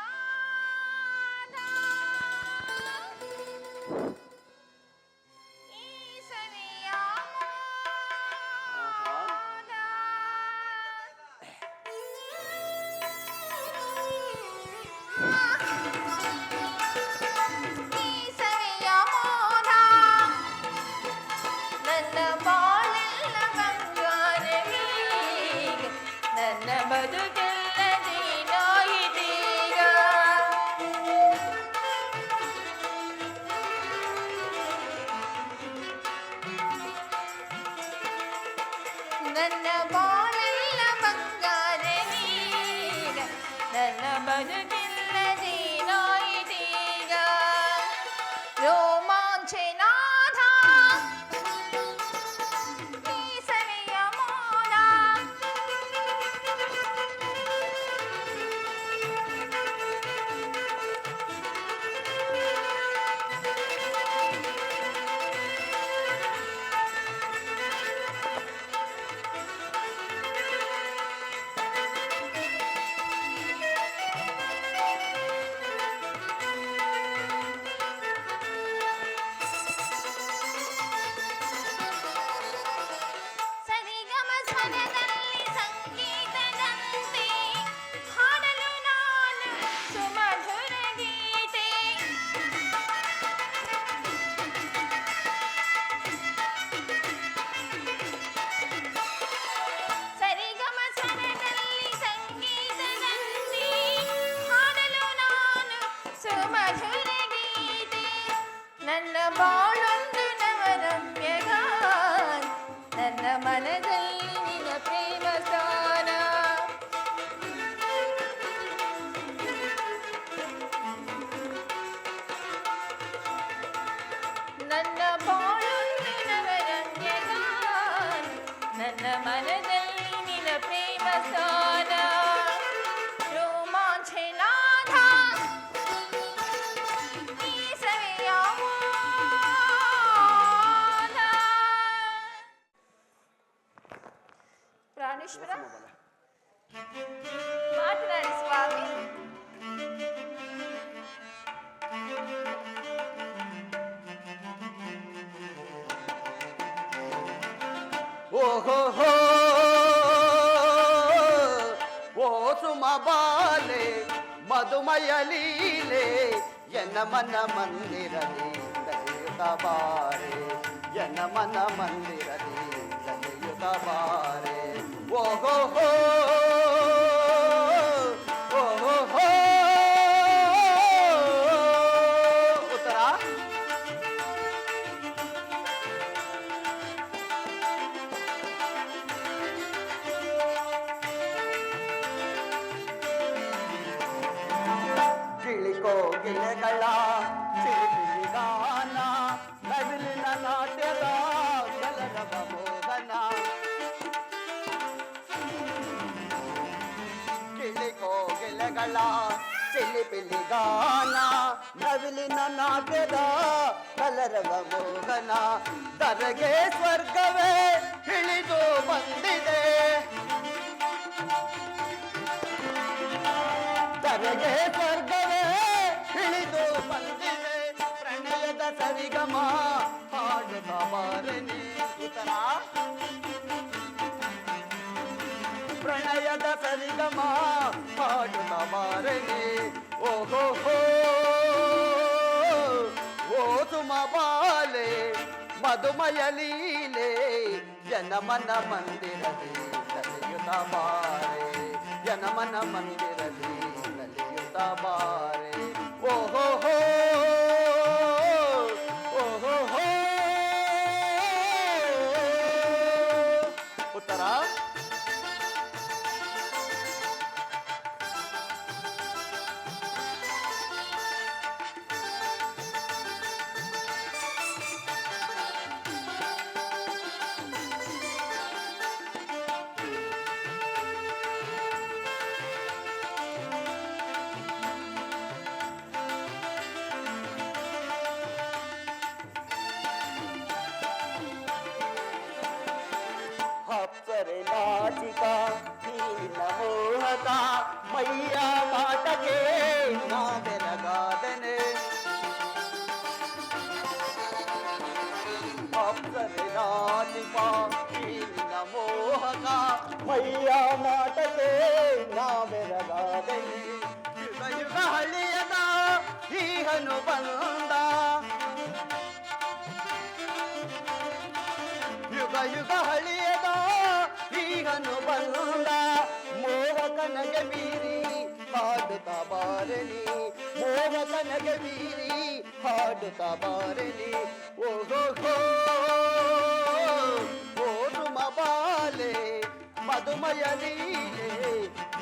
ಈ ಸವಿಯ ಮೋದ, ಈ ಸವಿಯ ಮೋದ ನನ್ನ ಬಾಳೆಲ್ಲ ಬಂಗಾರ, ಮನದಲ್ಲಿ ಸಂಗೀತದಂತೆ ಹಾಡಲು ನಾನು ಸುಮಧುರ ಗೀತೆ. ಸರಿಗಮ ಸ್ವರದಲ್ಲಿ ಸಂಗೀತದಂತೆ ಹಾಡಲು ನಾನು ಸುಮಧುರ ಗೀತೆ. ನನ್ನ ಬಾಳೊಂದು ನವರಮ್ಯಗಾನ, ನನ್ನ ಮನದಲ್ಲಿ ನಿನ್ನ ಪ್ರೇಮ ಸ್ಥಾನ. ನನ್ನ ಬಾಳೊಂದು ನವರಮ್ಯಗಾನ, ನನ್ನ ಮನದಲ್ಲಿ ನಿನ್ನ ಪ್ರೇಮ ಸ್ಥಾನ. ರೋಮಾಂಚನಾದ ಈ ಸವಿಯ ಮೋದ. ಪ್ರಾಣೇಶ್ವರ ಮಾತನಾಡಿ ಸ್ವಾಮಿ. ಓಹೋ ಹೋ ಓ ಸುಮ ಬಾಲೆ ಮಧುಮಯ ಲೀಲೆ ಎನ್ನ ಮನ ಮಂದಿರಲಿ ದಲಿಯುತ ಬಾರೆ, ಎನ್ನ ಮನ ಮಂದಿರಲಿ ದಲಿಯುತ ಬಾರೆ. ಓಹೋ ಹೋ ಓಹೋ ಹೋ ಉತ್ತರ ಗಿಳಿಕೋಗಿಲೆಗಳ ಸಿರಿಗಾನ, ನವಿಲಿನ ನಾಟ್ಯದ ಕಲರವ ಮೋಹನ. ಗಿಳಿಕೋಗಿಲೆಗಳ ಚಿಲಿಪಿಲಿಗಾನ, ನವಿಲಿನ ನಾಟ್ಯದ ಕಲರವ ಮೋಹನ. ಧರೆಗೆ ಸ್ವರ್ಗವೇ ಇಳಿದು ಬಂದಿದೆ, ಧರೆಗೆ ಸ್ವರ್ಗವೇ ಇಳಿದು ಬಂದಿದೆ. ಪ್ರಣಯದ ಸರಿಗಮ ಹಾಡುತ್ತ ಬಾರನಿ. ಉತ್ತರ ಪ್ರಣಯದ ಸರಿಗಮ ಹಾಡುತ್ತ ಬಾರನಿ. ಓಹೋ ಹೋ ಓ ಸುಮ ಬಾಲೆ ಮಧುಮಯ ಲೀಲೆ ಜನ ಮನ ಮಂದಿರಲಿ ನಲಿಯುತ್ತ ಬಾರೆ, ಜನ ಮನ ಮಂದಿರಲಿ ನಲಿಯುತ್ತ ಬಾರೆ. ಓಹೋ ಹೋ ಓಹೋ ಹೋ ಉತ್ತರ ಅಪ್ಸರೆ ನಾಚಿಕ ನೀನ ಮೋಹಕ ಮೈಯ ಮಾಟಕ್ಕೆ ನಾ ಬೆರಗಾದನೆ. ಅಪ್ಸರೆ ನಾಚಿಕ ನೀನ ಮೋಹಕ ಮೈಯ ಮಾಟಕ್ಕೆ ನಾ ಬೆರಗಾದನೆ. ಯುಗ ಯುಗ ಹಳಿಯದ ಈಹನು ಬಂದ, ಯುಗ ಯುಗ ಹಳಿಯದ ಈಗನು ಬಂದ. ಮೋಹಕನಗೆ ಮೀರಿ ಹಾಡುತ್ತ ಬಾರಲಿ, ಮೋಹಕನಗೆ ಮೀರಿ ಹಾಡುತ್ತ ಬಾರಲಿ. ಓಹೋ ಹೋ ಓ ಸುಮ ಬಾಲೆ ಮಧುಮಯ ಲೀಲೆ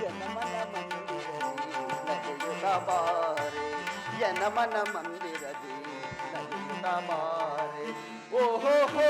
ಎನ ಮನ ಮಂದಿರಲಿ ನಲಿಯುತ್ತ ಬಾರೆ, ಎನ ಮನ ಮಂದಿರಲಿ ನಲಿಯುತ್ತ ಬಾರೆ. ಓಹೋ ಹೋ